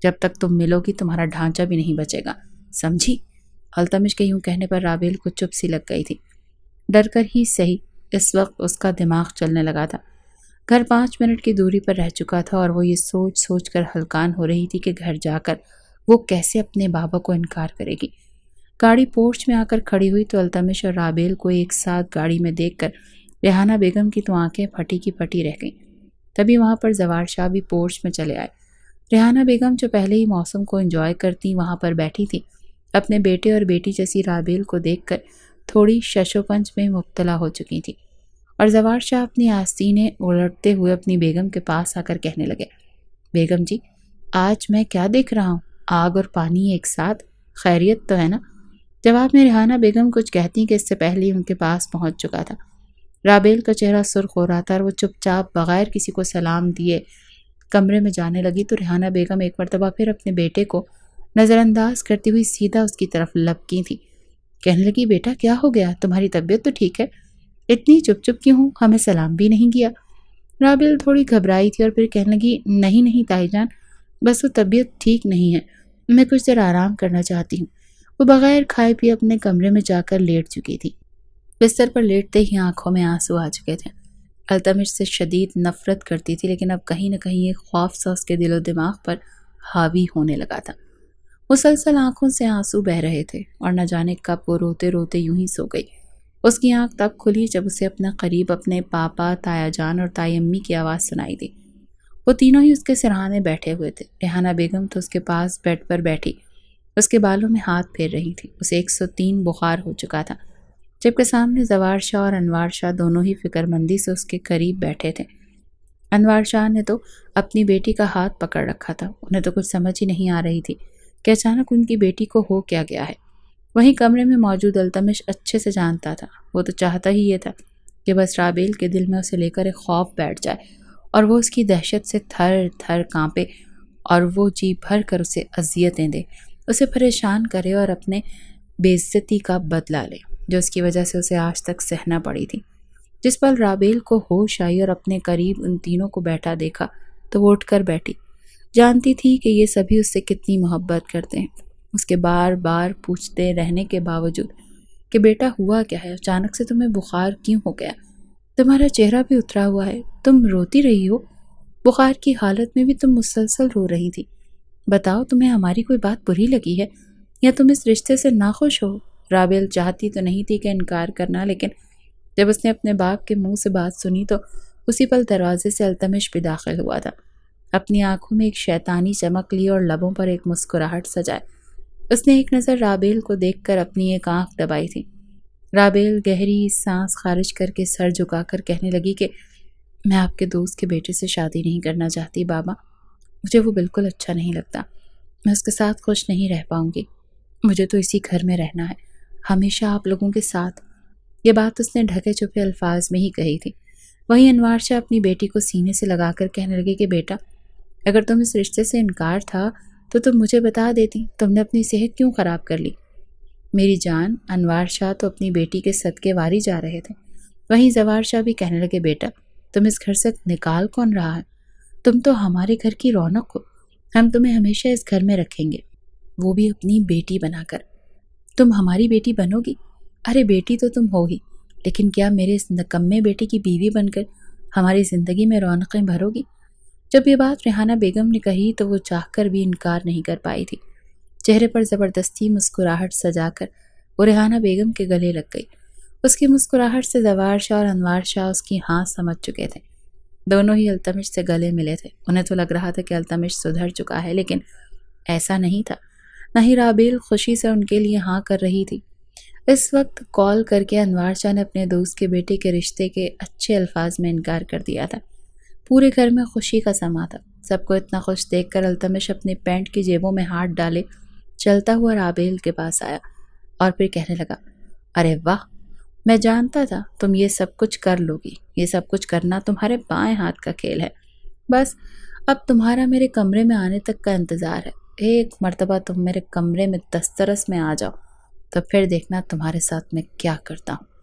جب تک تم ملو گی تمہارا ڈھانچہ بھی نہیں بچے گا، سمجھی؟ التمش کے یوں کہنے پر رابیل کو چپ سی لگ گئی تھی۔ ڈر کر ہی صحیح، اس وقت اس کا دماغ چلنے لگا تھا۔ گھر 5 منٹ کی دوری پر رہ چکا تھا اور وہ یہ سوچ سوچ کر ہلکان ہو رہی تھی کہ گھر جا کر وہ کیسے اپنے بابا کو انکار کرے گی۔ گاڑی پورچ میں آ کر کھڑی ہوئی تو التمش اور رابیل کو ایک ساتھ گاڑی میں دیکھ کر ریحانہ بیگم کی تو آنکھیں پھٹی کی پھٹی رہ گئیں۔ تبھی وہاں پر زوار شاہ بھی پورچ میں چلے آئے۔ ریحانہ بیگم جو پہلے ہی موسم کو انجوائے کرتی وہاں پر بیٹھی تھی، اپنے بیٹے اور بیٹی جیسی رابیل کو دیکھ کر تھوڑی شش و پنج میں مبتلا ہو چکی تھی، اور زوار شاہ اپنی آستینیں الٹتے ہوئے اپنی بیگم کے پاس آ کر کہنے لگے، بیگم جی آج میں کیا دیکھ رہا ہوں؟ آگ اور پانی ایک ساتھ، خیریت تو ہے نا؟ جواب میں ریحانہ بیگم کچھ کہتی کہ اس سے پہلے ہی ان کے پاس پہنچ چکا تھا۔ رابیل کا چہرہ سرخ ہو رہا تھا اور وہ چپ چاپ بغیر کسی کو سلام دیے کمرے میں جانے لگی تو ریحانہ بیگم ایک مرتبہ پھر اپنے بیٹے کو نظر انداز کرتی ہوئی سیدھا اس کی طرف لپکی تھی۔ کہنے لگی، بیٹا کیا ہو گیا؟ تمہاری طبیعت تو ٹھیک ہے؟ اتنی چپ چپ کیوں ہوں؟ ہمیں سلام بھی نہیں کیا۔ رابیل تھوڑی گھبرائی تھی اور پھر کہنے لگی، نہیں تائی جان، بس وہ طبیعت ٹھیک نہیں ہے، میں کچھ دیر آرام کرنا چاہتی ہوں۔ وہ بغیر کھائے پیے اپنے کمرے میں جا کر لیٹ چکی تھی۔ بستر پر لیٹتے ہی آنکھوں میں آنسو آ چکے تھے۔ التمش سے شدید نفرت کرتی تھی لیکن اب کہیں نہ کہیں ایک خوف سا اس کے دل و دماغ پر حاوی ہونے لگا تھا۔ مسلسل آنکھوں سے آنسو بہہ رہے تھے اور نہ جانے کب وہ روتے روتے یوں ہی سو گئی۔ اس کی آنکھ تب کھلی جب اسے اپنے قریب اپنے پاپا، تایا جان اور تائی امی کی آواز سنائی دی۔ وہ تینوں ہی اس کے سرہانے بیٹھے ہوئے تھے۔ ریحانہ بیگم تو اس کے پاس بیڈ پر بیٹھی اس کے بالوں میں ہاتھ پھیر رہی تھی۔ اسے 103 بخار ہو چکا تھا، جبکہ سامنے زوار شاہ اور انوار شاہ دونوں ہی فکر مندی سے اس کے قریب بیٹھے تھے۔ انوار شاہ نے تو اپنی بیٹی کا ہاتھ پکڑ رکھا تھا۔ انہیں تو کچھ سمجھ ہی نہیں آ رہی تھی کہ اچانک ان کی بیٹی کو ہو کیا گیا ہے۔ وہیں کمرے میں موجود التمش اچھے سے جانتا تھا، وہ تو چاہتا ہی یہ تھا کہ بس رابیل کے دل میں اسے لے کر ایک خوف بیٹھ جائے اور وہ اس کی دہشت سے تھر تھر کانپے اور وہ جی بھر کر اسے اذیتیں دے، اسے پریشان کرے اور اپنے بے عزتی کا بدلہ لے جو اس کی وجہ سے اسے آج تک سہنا پڑی تھی۔ جس پل رابیل کو ہوش آئی اور اپنے قریب ان تینوں کو بیٹھا دیکھا تو وہ اٹھ کر بیٹھی۔ جانتی تھی کہ یہ سبھی اس سے کتنی محبت کرتے ہیں، اس کے بار بار پوچھتے رہنے کے باوجود کہ بیٹا ہوا کیا ہے؟ اچانک سے تمہیں بخار کیوں ہو گیا؟ تمہارا چہرہ بھی اترا ہوا ہے، تم روتی رہی ہو، بخار کی حالت میں بھی تم مسلسل رو رہی تھی۔ بتاؤ، تمہیں ہماری کوئی بات بری لگی ہے یا تم اس رشتے سے ناخوش ہو؟ رابیل چاہتی تو نہیں تھی کہ انکار کرنا، لیکن جب اس نے اپنے باپ کے منہ سے بات سنی تو اسی پل دروازے سے التمش بھی داخل ہوا تھا۔ اپنی آنکھوں میں ایک شیطانی چمک لی اور لبوں پر ایک مسکراہٹ سجائے اس نے ایک نظر رابیل کو دیکھ کر اپنی ایک آنکھ دبائی تھی۔ رابیل گہری سانس خارج کر کے سر جھکا کر کہنے لگی کہ میں آپ کے دوست کے بیٹے سے شادی نہیں کرنا چاہتی بابا، مجھے وہ بالکل اچھا نہیں لگتا، میں اس کے ساتھ خوش نہیں رہ پاؤں گی، مجھے تو اسی گھر میں رہنا ہے، ہمیشہ آپ لوگوں کے ساتھ۔ یہ بات اس نے ڈھکے چھپے الفاظ میں ہی کہی تھی۔ وہیں انوار شاہ اپنی بیٹی کو سینے سے لگا کر کہنے لگے کہ بیٹا، اگر تم اس رشتے سے انکار تھا تو تم مجھے بتا دیتی، تم نے اپنی صحت کیوں خراب کر لی؟ میری جان، انوار شاہ تو اپنی بیٹی کے صدقے واری جا رہے تھے۔ وہیں زوار شاہ بھی کہنے لگے، بیٹا تم اس گھر سے نکال کون رہا ہے؟ تم تو ہمارے گھر کی رونق ہو، ہم تمہیں ہمیشہ اس گھر میں رکھیں گے، وہ بھی اپنی بیٹی بنا کر۔ تم ہماری بیٹی بنو گی؟ ارے بیٹی تو تم ہو ہی، لیکن کیا میرے اس نکمے بیٹے کی بیوی بن کر ہماری زندگی میں رونقیں بھرو گی؟ جب یہ بات ریحانہ بیگم نے کہی تو وہ چاہ کر بھی انکار نہیں کر پائی تھی۔ چہرے پر زبردستی مسکراہٹ سجا کر وہ ریحانہ بیگم کے گلے لگ گئی۔ اس کی مسکراہٹ سے زوار شاہ اور انوار شاہ اس کی ہاں سمجھ چکے تھے۔ دونوں ہی التمش سے گلے ملے تھے۔ انہیں تو لگ رہا تھا کہ التمش سدھر چکا ہے، لیکن ایسا نہیں تھا۔ نہ ہی رابیل خوشی سے ان کے لیے ہاں کر رہی تھی۔ اس وقت کال کر کے انوار شاہ نے اپنے دوست کے بیٹے کے رشتے کے اچھے الفاظ میں انکار کر دیا تھا۔ پورے گھر میں خوشی کا سما تھا۔ سب کو اتنا خوش دیکھ کر التمش اپنے پینٹ کی جیبوں میں ہاتھ ڈالے چلتا ہوا رابیل کے پاس آیا اور پھر کہنے لگا، ارے واہ، میں جانتا تھا تم یہ سب کچھ کر لو گی، یہ سب کچھ کرنا تمہارے بائیں ہاتھ کا کھیل ہے، بس اب تمہارا میرے کمرے میں آنے تک کا انتظار ہے۔ ایک مرتبہ تم میرے کمرے میں دسترس میں آ جاؤ تو پھر دیکھنا تمہارے ساتھ میں کیا کرتا ہوں۔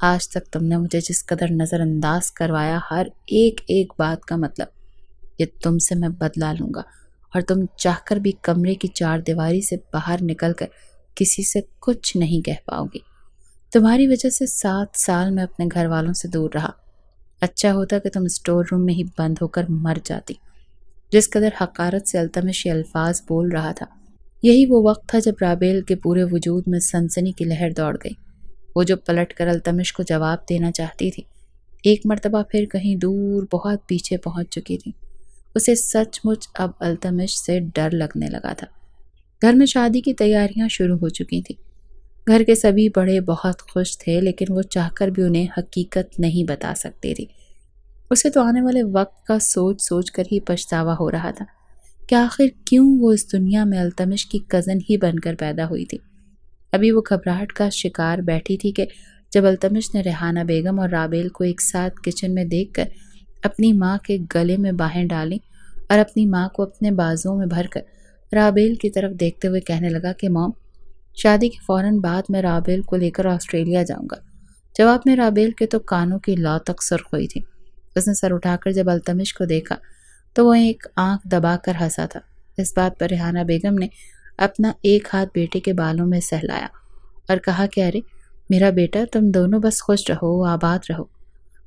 آج تک تم نے مجھے جس قدر نظر انداز کروایا، ہر ایک بات کا مطلب یہ تم سے میں بدلا لوں گا، اور تم چاہ کر بھی کمرے کی چار دیواری سے باہر نکل کر کسی سے کچھ نہیں کہہ پاؤ گی۔ تمہاری وجہ سے 7 سال میں اپنے گھر والوں سے دور رہا، اچھا ہوتا کہ تم اسٹور روم میں ہی بند ہو کر مر جاتی۔ جس قدر حقارت سے التمش یہ الفاظ بول رہا تھا، یہی وہ وقت تھا جب رابیل کے پورے وجود میں سنسنی کی لہر دوڑ گئی۔ وہ جو پلٹ کر التمش کو جواب دینا چاہتی تھی، ایک مرتبہ پھر کہیں دور بہت پیچھے پہنچ چکی تھی۔ اسے سچ مچ اب التمش سے ڈر لگنے لگا تھا۔ گھر میں شادی کی تیاریاں شروع ہو چکی تھیں۔ گھر کے سبھی بڑے بہت خوش تھے، لیکن وہ چاہ کر بھی انہیں حقیقت نہیں بتا سکتی تھی۔ اسے تو آنے والے وقت کا سوچ سوچ کر ہی پچھتاوا ہو رہا تھا کہ آخر کیوں وہ اس دنیا میں التمش کی کزن ہی بن کر پیدا ہوئی تھی۔ ابھی وہ گھبراہٹ کا شکار بیٹھی تھی کہ جب التمش نے ریحانہ بیگم اور رابیل کو ایک ساتھ کچن میں دیکھ کر اپنی ماں کے گلے میں باہیں ڈالیں اور اپنی ماں کو اپنے بازوؤں میں بھر کر رابیل کی طرف دیکھتے ہوئے کہنے لگا کہ مام، شادی کے فوراً بعد میں رابیل کو لے کر آسٹریلیا جاؤں گا۔ جواب میں رابیل کے تو کانوں کی لو تک سرخ ہوئی تھی۔ اس نے سر اٹھا کر جب التمش کو دیکھا تو وہ ایک آنکھ دبا کر ہنسا تھا۔ اس بات پر ریحانہ بیگم نے اپنا ایک ہاتھ بیٹے کے بالوں میں سہلایا اور کہا کہ ارے میرا بیٹا، تم دونوں بس خوش رہو، آباد رہو۔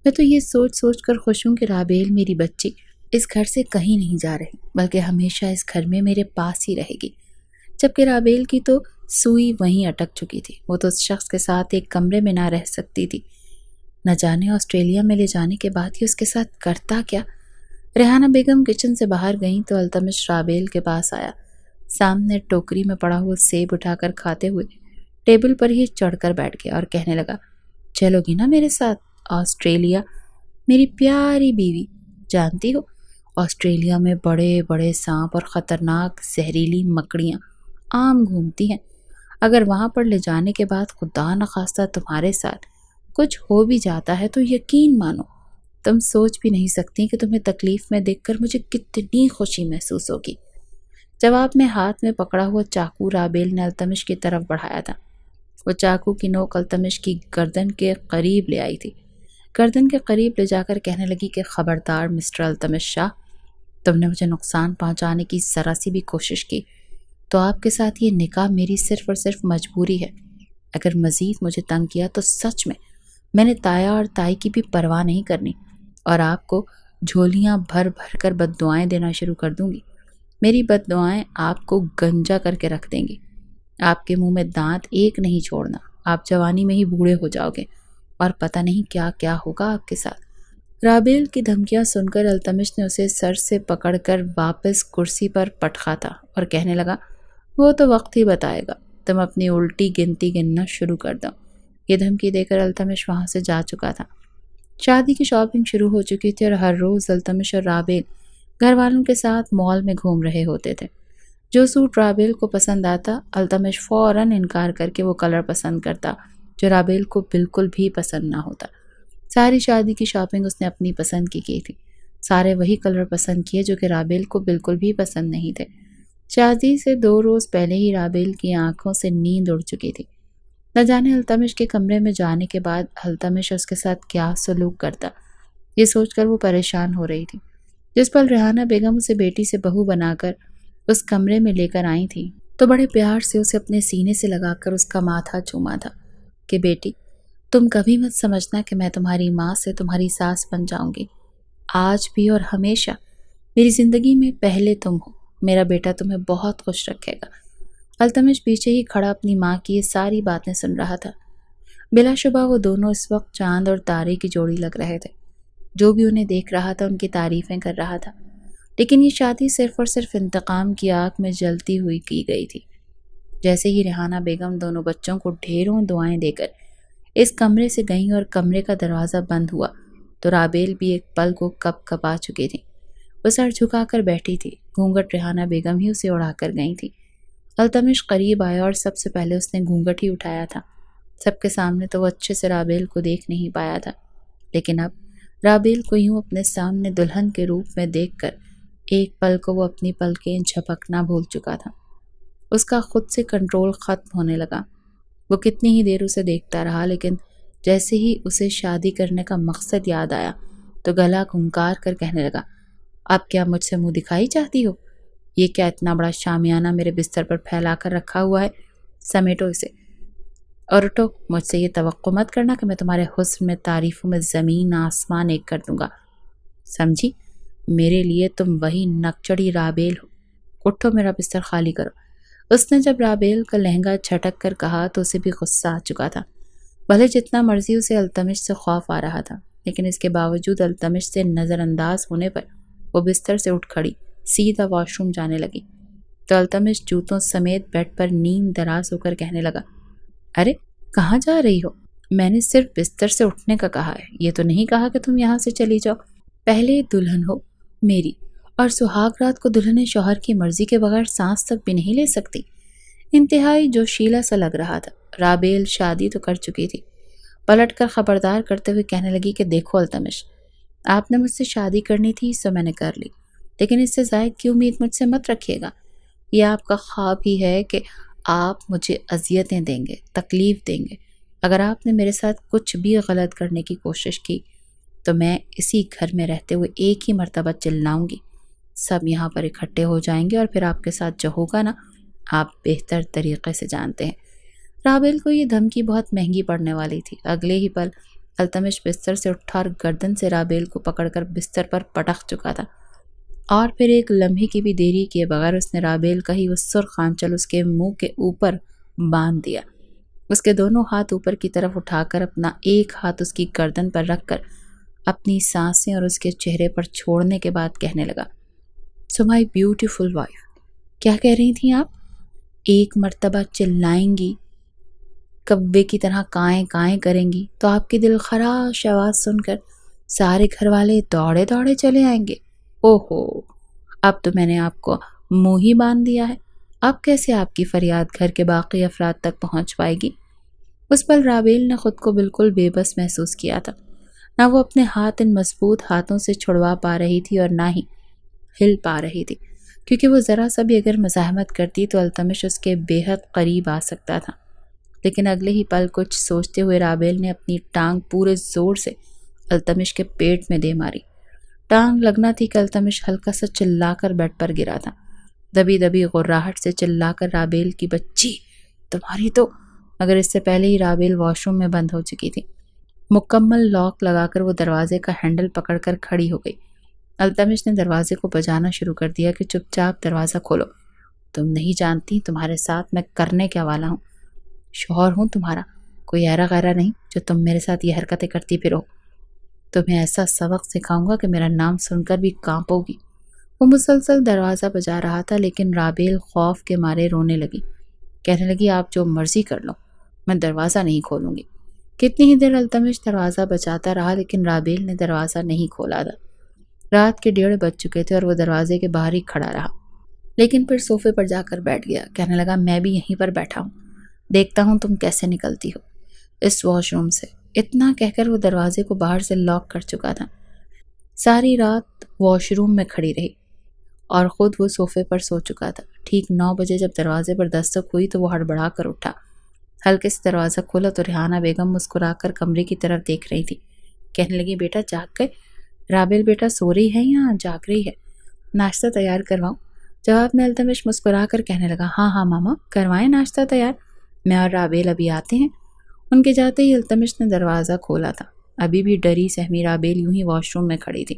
میں تو یہ سوچ سوچ کر خوش ہوں کہ رابیل میری بچی اس گھر سے کہیں نہیں جا رہی، بلکہ ہمیشہ اس گھر میں میرے پاس ہی رہے گی۔ جبکہ رابیل کی تو سوئی وہیں اٹک چکی تھی۔ وہ تو اس شخص کے ساتھ ایک کمرے میں نہ رہ سکتی تھی، نہ جانے آسٹریلیا میں لے جانے کے بعد ہی اس کے ساتھ کرتا کیا۔ ریحانہ بیگم کچن سے باہر گئیں تو التمش رابیل کے پاس آیا۔ سامنے ٹوکری میں پڑا ہوا سیب اٹھا کر کھاتے ہوئے ٹیبل پر ہی چڑھ کر بیٹھ گیا اور کہنے لگا، چلو گی نا میرے ساتھ آسٹریلیا میری پیاری بیوی؟ جانتی ہو آسٹریلیا میں بڑے بڑے سانپ اور خطرناک زہریلی مکڑیاں عام گھومتی ہیں۔ اگر وہاں پر لے جانے کے بعد خدا نخواستہ تمہارے ساتھ کچھ ہو بھی جاتا ہے تو یقین مانو، تم سوچ بھی نہیں سکتی کہ تمہیں تکلیف میں دیکھ کر مجھے کتنی خوشی محسوس ہوگی۔ جواب میں ہاتھ میں پکڑا ہوا چاقو رابیل نے التمش کی طرف بڑھایا تھا۔ وہ چاقو کی نوک التمش کی گردن کے قریب لے آئی تھی۔ گردن کے قریب لے جا کر کہنے لگی کہ خبردار مسٹر التمش شاہ، تم نے مجھے نقصان پہنچانے کی ذرا سی بھی کوشش کی تو آپ کے ساتھ یہ نکاح میری صرف اور صرف مجبوری ہے۔ اگر مزید مجھے تنگ کیا تو سچ میں نے تایا اور تائی کی بھی پرواہ نہیں کرنی اور آپ کو جھولیاں بھر بھر کر بد دعائیں دینا شروع کر دوں گی۔ میری بد دعائیں آپ کو گنجا کر کے رکھ دیں گی۔ آپ کے منہ میں دانت ایک نہیں چھوڑنا، آپ جوانی میں ہی بوڑھے ہو جاؤ گے اور پتہ نہیں کیا کیا ہوگا آپ کے ساتھ۔ رابیل کی دھمکیاں سن کر التمش نے اسے سر سے پکڑ کر واپس کرسی پر پٹخا تھا اور کہنے لگا، وہ تو وقت ہی بتائے گا، تم اپنی الٹی گنتی گننا شروع کر دو۔ یہ دھمکی دے کر التمش وہاں سے جا چکا تھا۔ شادی کی شاپنگ شروع ہو چکی تھی اور ہر روز التمش اور رابیل گھر والوں کے ساتھ مال میں گھوم رہے ہوتے تھے۔ جو سوٹ رابیل کو پسند آتا التمش فوراً انکار کر کے وہ کلر پسند کرتا جو رابیل کو بالکل بھی پسند نہ ہوتا۔ ساری شادی کی شاپنگ اس نے اپنی پسند کی تھی۔ سارے وہی کلر پسند کیے جو کہ رابیل کو بالکل بھی پسند نہیں تھے۔ شادی سے 2 روز پہلے ہی رابیل کی آنکھوں سے نیند اڑ چکی تھی۔ نہ جانے التمش کے کمرے میں جانے کے بعد التمش اس کے ساتھ کیا سلوک کرتا، یہ سوچ کر وہ پریشان ہو رہی تھی۔ جس پل ریحانہ بیگم اسے بیٹی سے بہو بنا کر اس کمرے میں لے کر آئی تھی تو بڑے پیار سے اسے اپنے سینے سے لگا کر اس کا ماتھا چوما تھا کہ بیٹی، تم کبھی مت سمجھنا کہ میں تمہاری ماں سے تمہاری ساس بن جاؤں گی۔ آج بھی اور ہمیشہ میری زندگی میں پہلے تم ہو۔ میرا بیٹا تمہیں بہت خوش رکھے گا۔ التمش پیچھے ہی کھڑا اپنی ماں کی یہ ساری باتیں سن رہا تھا۔ بلا شبہ وہ دونوں اس وقت چاند اور تارے کی جوڑی لگ رہے تھے۔ جو بھی انہیں دیکھ رہا تھا ان کی تعریفیں کر رہا تھا، لیکن یہ شادی صرف اور صرف انتقام کی آگ میں جلتی ہوئی کی گئی تھی۔ جیسے ہی ریحانہ بیگم دونوں بچوں کو ڈھیروں دعائیں دے کر اس کمرے سے گئیں اور کمرے کا دروازہ بند ہوا تو رابیل بھی ایک پل کو کپ کپا چکی تھی۔ وہ سر جھکا کر بیٹھی تھی، گھونگھٹ ریحانہ بیگم ہی اسے اڑا کر گئی تھی۔ التمش قریب آیا اور سب سے پہلے اس نے گھونگھٹ ہی اٹھایا تھا۔ سب کے سامنے تو وہ اچھے سے رابیل کو دیکھ نہیں پایا تھا، لیکن اب رابیل کو یوں اپنے سامنے دلہن کے روپ میں دیکھ کر ایک پل کو وہ اپنی پلکیں جھپکنا بھول چکا تھا۔ اس کا خود سے کنٹرول ختم ہونے لگا۔ وہ کتنی ہی دیر اسے دیکھتا رہا، لیکن جیسے ہی اسے شادی کرنے کا مقصد یاد آیا تو گلا گھونکار کر کہنے لگا، اب کیا مجھ سے منہ دکھائی چاہتی ہو؟ یہ کیا اتنا بڑا شامیانہ میرے بستر پر پھیلا کر رکھا ہوا ہے؟ سمیٹو اسے اور اٹھو۔ مجھ سے یہ توقع مت کرنا کہ میں تمہارے حسن میں تعریفوں میں زمین آسمان ایک کر دوں گا، سمجھی؟ میرے لیے تم وہی نکچڑی رابیل ہو۔ اٹھو، میرا بستر خالی کرو۔ اس نے جب رابیل کا لہنگا جھٹک کر کہا تو اسے بھی غصہ آ چکا تھا۔ بھلے جتنا مرضی اسے التمش سے خوف آ رہا تھا، لیکن اس کے باوجود التمش سے نظر انداز ہونے پر وہ بستر سے اٹھ کھڑی سیدھا واش روم جانے لگی تو التمش جوتوں سمیت بیڈ پر نیم دراز ہو کر کہنے لگا، ارے کہاں جا رہی ہو؟ میں نے صرف بستر سے اٹھنے کا کہا ہے، یہ تو نہیں کہا کہ تم یہاں سے چلی جاؤ۔ پہلے دلہن ہو میری، اور سہاگ رات کو دلہن شوہر کی مرضی کے بغیر سانس تک بھی نہیں لے سکتی۔ انتہائی جوشیلا سا لگ رہا تھا۔ رابیل شادی تو کر چکی تھی۔ پلٹ کر خبردار کرتے ہوئے کہنے لگی کہ دیکھو التمش، آپ نے مجھ سے شادی کرنی تھی سو میں نے کر لی، لیکن اس سے زائد کی امید مجھ سے مت رکھیے گا۔ یہ آپ کا خواب ہی ہے کہ آپ مجھے اذیتیں دیں گے، تکلیف دیں گے۔ اگر آپ نے میرے ساتھ کچھ بھی غلط کرنے کی کوشش کی تو میں اسی گھر میں رہتے ہوئے ایک ہی مرتبہ چلاؤں گی، سب یہاں پر اکٹھے ہو جائیں گے اور پھر آپ کے ساتھ جو ہوگا نا، آپ بہتر طریقے سے جانتے ہیں۔ رابیل کو یہ دھمکی بہت مہنگی پڑنے والی تھی۔ اگلے ہی پل التمش بستر سے اٹھا اور گردن سے رابیل کو پکڑ کر بستر پر پٹک چکا تھا، اور پھر ایک لمحے کی بھی دیری کیے بغیر اس نے رابیل کا ہی وہ سرخ آنچل اس کے منہ کے اوپر باندھ دیا۔ اس کے دونوں ہاتھ اوپر کی طرف اٹھا کر اپنا ایک ہاتھ اس کی گردن پر رکھ کر اپنی سانسیں اور اس کے چہرے پر چھوڑنے کے بعد کہنے لگا، سو مائی بیوٹیفل وائف، کیا کہہ رہی تھیں آپ؟ ایک مرتبہ چلائیں گی، کبے کی طرح کائیں کائیں کریں گی تو آپ کی دل خراش آواز سن کر سارے گھر والے دوڑے دوڑے چلے آئیں گے۔ اوہو، اب تو میں نے آپ کو منہ ہی باندھ دیا ہے، اب کیسے آپ کی فریاد گھر کے باقی افراد تک پہنچ پائے گی؟ اس پل رابیل نے خود کو بالکل بے بس محسوس کیا تھا۔ نہ وہ اپنے ہاتھ ان مضبوط ہاتھوں سے چھڑوا پا رہی تھی اور نہ ہی ہل پا رہی تھی، کیونکہ وہ ذرا سا بھی اگر مزاحمت کرتی تو التمش اس کے بے حد قریب آ سکتا تھا۔ لیکن اگلے ہی پل کچھ سوچتے ہوئے رابیل نے اپنی ٹانگ پورے زور سے التمش کے پیٹ میں دے ماری۔ ٹانگ لگنا تھی کہ التمش ہلکا سا چلا کر بیڈ پر گرا تھا۔ دبی دبی غراہٹ سے چلا کر رابیل کی بچی تمہاری تو، مگر اس سے پہلے ہی رابیل واش روم میں بند ہو چکی تھی۔ مکمل لاک لگا کر وہ دروازے کا ہینڈل پکڑ کر کھڑی ہو گئی۔ التمش نے دروازے کو بجانا شروع کر دیا کہ چپ چاپ دروازہ کھولو، تم نہیں جانتی تمہارے ساتھ میں کرنے کیا والا ہوں، شوہر ہوں تمہارا، کوئی ایرا غیرا نہیں جو تم میرے ساتھ یہ حرکتیں کرتی پھرو۔ تمہیں ایسا سبق سکھاؤں گا کہ میرا نام سن کر بھی کانپو گی۔ وہ مسلسل دروازہ بجا رہا تھا، لیکن رابیل خوف کے مارے رونے لگی، کہنے لگی آپ جو مرضی کر لو، میں دروازہ نہیں کھولوں گی۔ کتنی ہی دیر التمش دروازہ بجاتا رہا، لیکن رابیل نے دروازہ نہیں کھولا تھا۔ رات کے 1:30 بج چکے تھے اور وہ دروازے کے باہر ہی کھڑا رہا، لیکن پھر صوفے پر جا کر بیٹھ گیا۔ کہنے لگا میں بھی یہیں پر بیٹھا ہوں، دیکھتا ہوں تم کیسے نکلتی ہو اس واش روم سے۔ اتنا کہہ کر وہ دروازے کو باہر سے لاک کر چکا تھا۔ ساری رات واش روم میں کھڑی رہی اور خود وہ صوفے پر سو چکا تھا۔ ٹھیک 9 بجے جب دروازے پر دستک ہوئی تو وہ ہڑبڑا کر اٹھا، ہلکے سے دروازہ کھولا تو ریحانہ بیگم مسکرا کر کمرے کی طرف دیکھ رہی تھی۔ کہنے لگی بیٹا جاگ گئے؟ رابیل بیٹا سو رہی ہے یا جاگ رہی ہے؟ ناشتہ تیار کرواؤں؟ جواب میں التمش مسکرا کر کہنے لگا ہاں ہاں ماما، کروائیں ناشتہ تیار، میں اور رابیل ابھی آتے ہیں۔ ان کے جاتے ہی التمش نے دروازہ کھولا تھا۔ ابھی بھی ڈری سہمی رابیل یوں ہی واش روم میں کھڑی تھی۔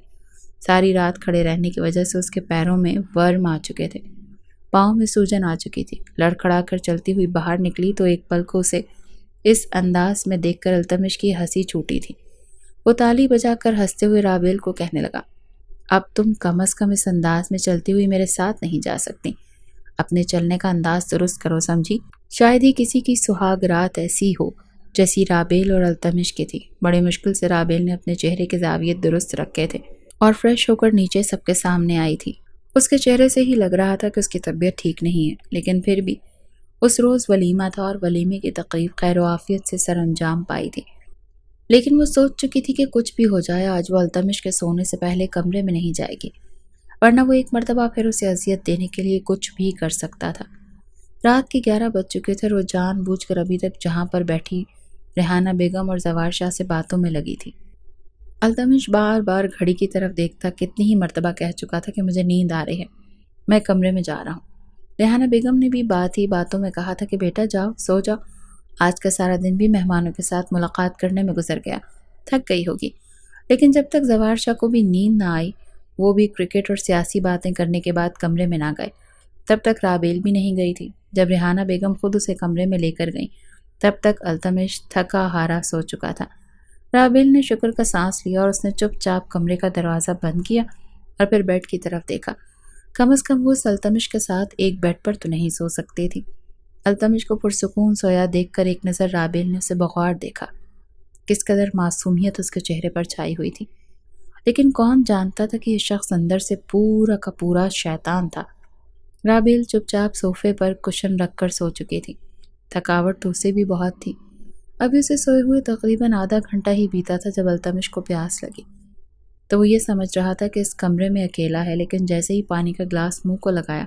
ساری رات کھڑے رہنے کی وجہ سے اس کے پیروں میں ورم آ چکے تھے، پاؤں میں سوجن آ چکی تھی۔ لڑکھڑا کر چلتی ہوئی باہر نکلی تو ایک پل کو اسے اس انداز میں دیکھ کر التمش کی ہنسی چھوٹی تھی۔ وہ تالی بجا کر ہنستے ہوئے رابیل کو کہنے لگا اب تم کم از کم اس انداز میں چلتی ہوئی میرے ساتھ نہیں جا سکتی، اپنے چلنے کا انداز درست کرو، سمجھی؟ شاید ہی کسی کی سہاگ رات ایسی ہو جیسی رابیل اور التمش کی تھی۔ بڑی مشکل سے رابیل نے اپنے چہرے کے زاویے درست رکھے تھے اور فریش ہو کر نیچے سب کے سامنے آئی تھی۔ اس کے چہرے سے ہی لگ رہا تھا کہ اس کی طبیعت ٹھیک نہیں ہے، لیکن پھر بھی اس روز ولیمہ تھا اور ولیمے کی تقریب خیر و عافیت سے سر انجام پائی تھی۔ لیکن وہ سوچ چکی تھی کہ کچھ بھی ہو جائے آج وہ التمش کے سونے سے پہلے کمرے میں نہیں جائے گی، ورنہ وہ ایک مرتبہ پھر اسے اذیت دینے کے لیے کچھ بھی کر سکتا تھا۔ رات کے 11 بج چکے تھے اور وہ جان بوجھ کر ابھی تک جہاں پر بیٹھی ریحانہ بیگم اور زوار شاہ سے باتوں میں لگی تھی۔ التمش بار بار گھڑی کی طرف دیکھتا کتنی ہی مرتبہ کہہ چکا تھا کہ مجھے نیند آ رہی ہے، میں کمرے میں جا رہا ہوں۔ ریحانہ بیگم نے بھی باتوں میں کہا تھا کہ بیٹا جاؤ سو جاؤ، آج کا سارا دن بھی مہمانوں کے ساتھ ملاقات کرنے میں گزر گیا، تھک گئی ہوگی۔ لیکن جب تک زوار شاہ کو بھی نیند نہ آئی، وہ بھی کرکٹ اور سیاسی باتیں کرنے کے بعد کمرے میں نہ گئے، تب تک رابیل بھی نہیں گئی تھی۔ جب ریحانہ بیگم خود اسے کمرے میں لے کر گئیں تب تک التمش تھکا ہارا سو چکا تھا۔ رابیل نے شکر کا سانس لیا اور اس نے چپ چاپ کمرے کا دروازہ بند کیا اور پھر بیڈ کی طرف دیکھا۔ کم از کم وہ اس التمش کے ساتھ ایک بیڈ پر تو نہیں سو سکتی تھی۔ التمش کو پرسکون سویا دیکھ کر ایک نظر رابیل نے اسے بغور دیکھا۔ کس قدر معصومیت اس کے چہرے پر چھائی ہوئی تھی، لیکن کون جانتا تھا کہ یہ شخص اندر سے پورا کا پورا شیطان تھا۔ رابیل چپ چاپ صوفے پر کشن رکھ کر سو چکی تھی۔ تھکاوٹ تو اسے بھی بہت تھی۔ ابھی اسے سوئے ہوئے تقریباً آدھا گھنٹہ ہی بیتا تھا جب التمش کو پیاس لگی۔ تو وہ یہ سمجھ رہا تھا کہ اس کمرے میں اکیلا ہے، لیکن جیسے ہی پانی کا گلاس منہ کو لگایا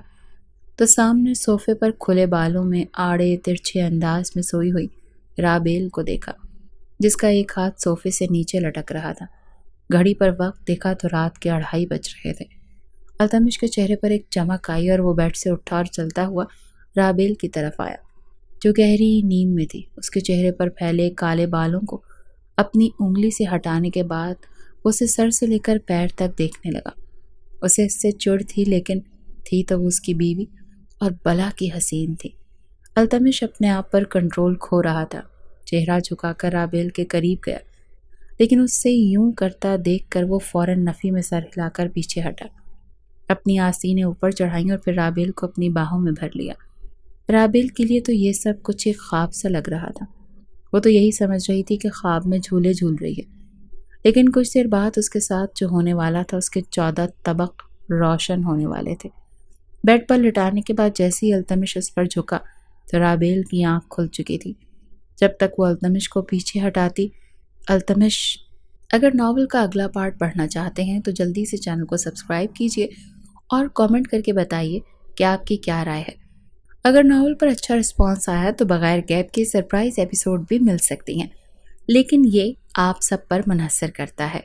تو سامنے صوفے پر کھلے بالوں میں آڑے ترچھے انداز میں سوئی ہوئی رابیل کو دیکھا، جس کا ایک ہاتھ صوفے سے نیچے لٹک رہا تھا۔ گھڑی پر وقت دیکھا تو رات کے 2:30 بج رہے تھے۔ التمش کے چہرے پر ایک چمک آئی اور وہ بیڈ سے اٹھا اور چلتا ہوا رابیل کی طرف آیا، جو گہری نیند میں تھی۔ اس کے چہرے پر پھیلے کالے بالوں کو اپنی انگلی سے ہٹانے کے بعد وہ اسے سر سے لے کر پیر تک دیکھنے لگا۔ اسے اس سے چڑ تھی، لیکن تھی تو وہ اس کی بیوی اور بلا کی حسین تھی۔ التمش اپنے آپ پر کنٹرول کھو رہا تھا۔ چہرہ جھکا کر رابیل کے قریب گیا، لیکن اس سے یوں کرتا دیکھ کر وہ فوراً نفی میں سر ہلا کر پیچھے ہٹا، اپنی آستینیں اوپر چڑھائیں اور پھر رابیل کو اپنی باہوں میں بھر لیا۔ رابیل کے لیے تو یہ سب کچھ ایک خواب سا لگ رہا تھا۔ وہ تو یہی سمجھ رہی تھی کہ خواب میں جھولے جھول رہی ہے، لیکن کچھ دیر بعد اس کے ساتھ جو ہونے والا تھا، اس کے 14 طبق روشن ہونے والے تھے۔ بیڈ پر لٹانے کے بعد جیسے ہی التمش اس پر جھکا تو رابیل کی آنکھ کھل چکی تھی۔ جب تک وہ التمش کو پیچھے ہٹاتی، التمش اگر ناول کا اگلا پارٹ پڑھنا چاہتے ہیں تو جلدی سے چینل کو سبسکرائب کیجیے اور کامنٹ کر کے بتائیے کہ آپ کی کیا رائے ہے۔ اگر ناول پر اچھا رسپانس آیا تو بغیر گیپ کے سرپرائز ایپیسوڈ بھی مل سکتی ہیں، لیکن یہ آپ سب پر منحصر کرتا ہے۔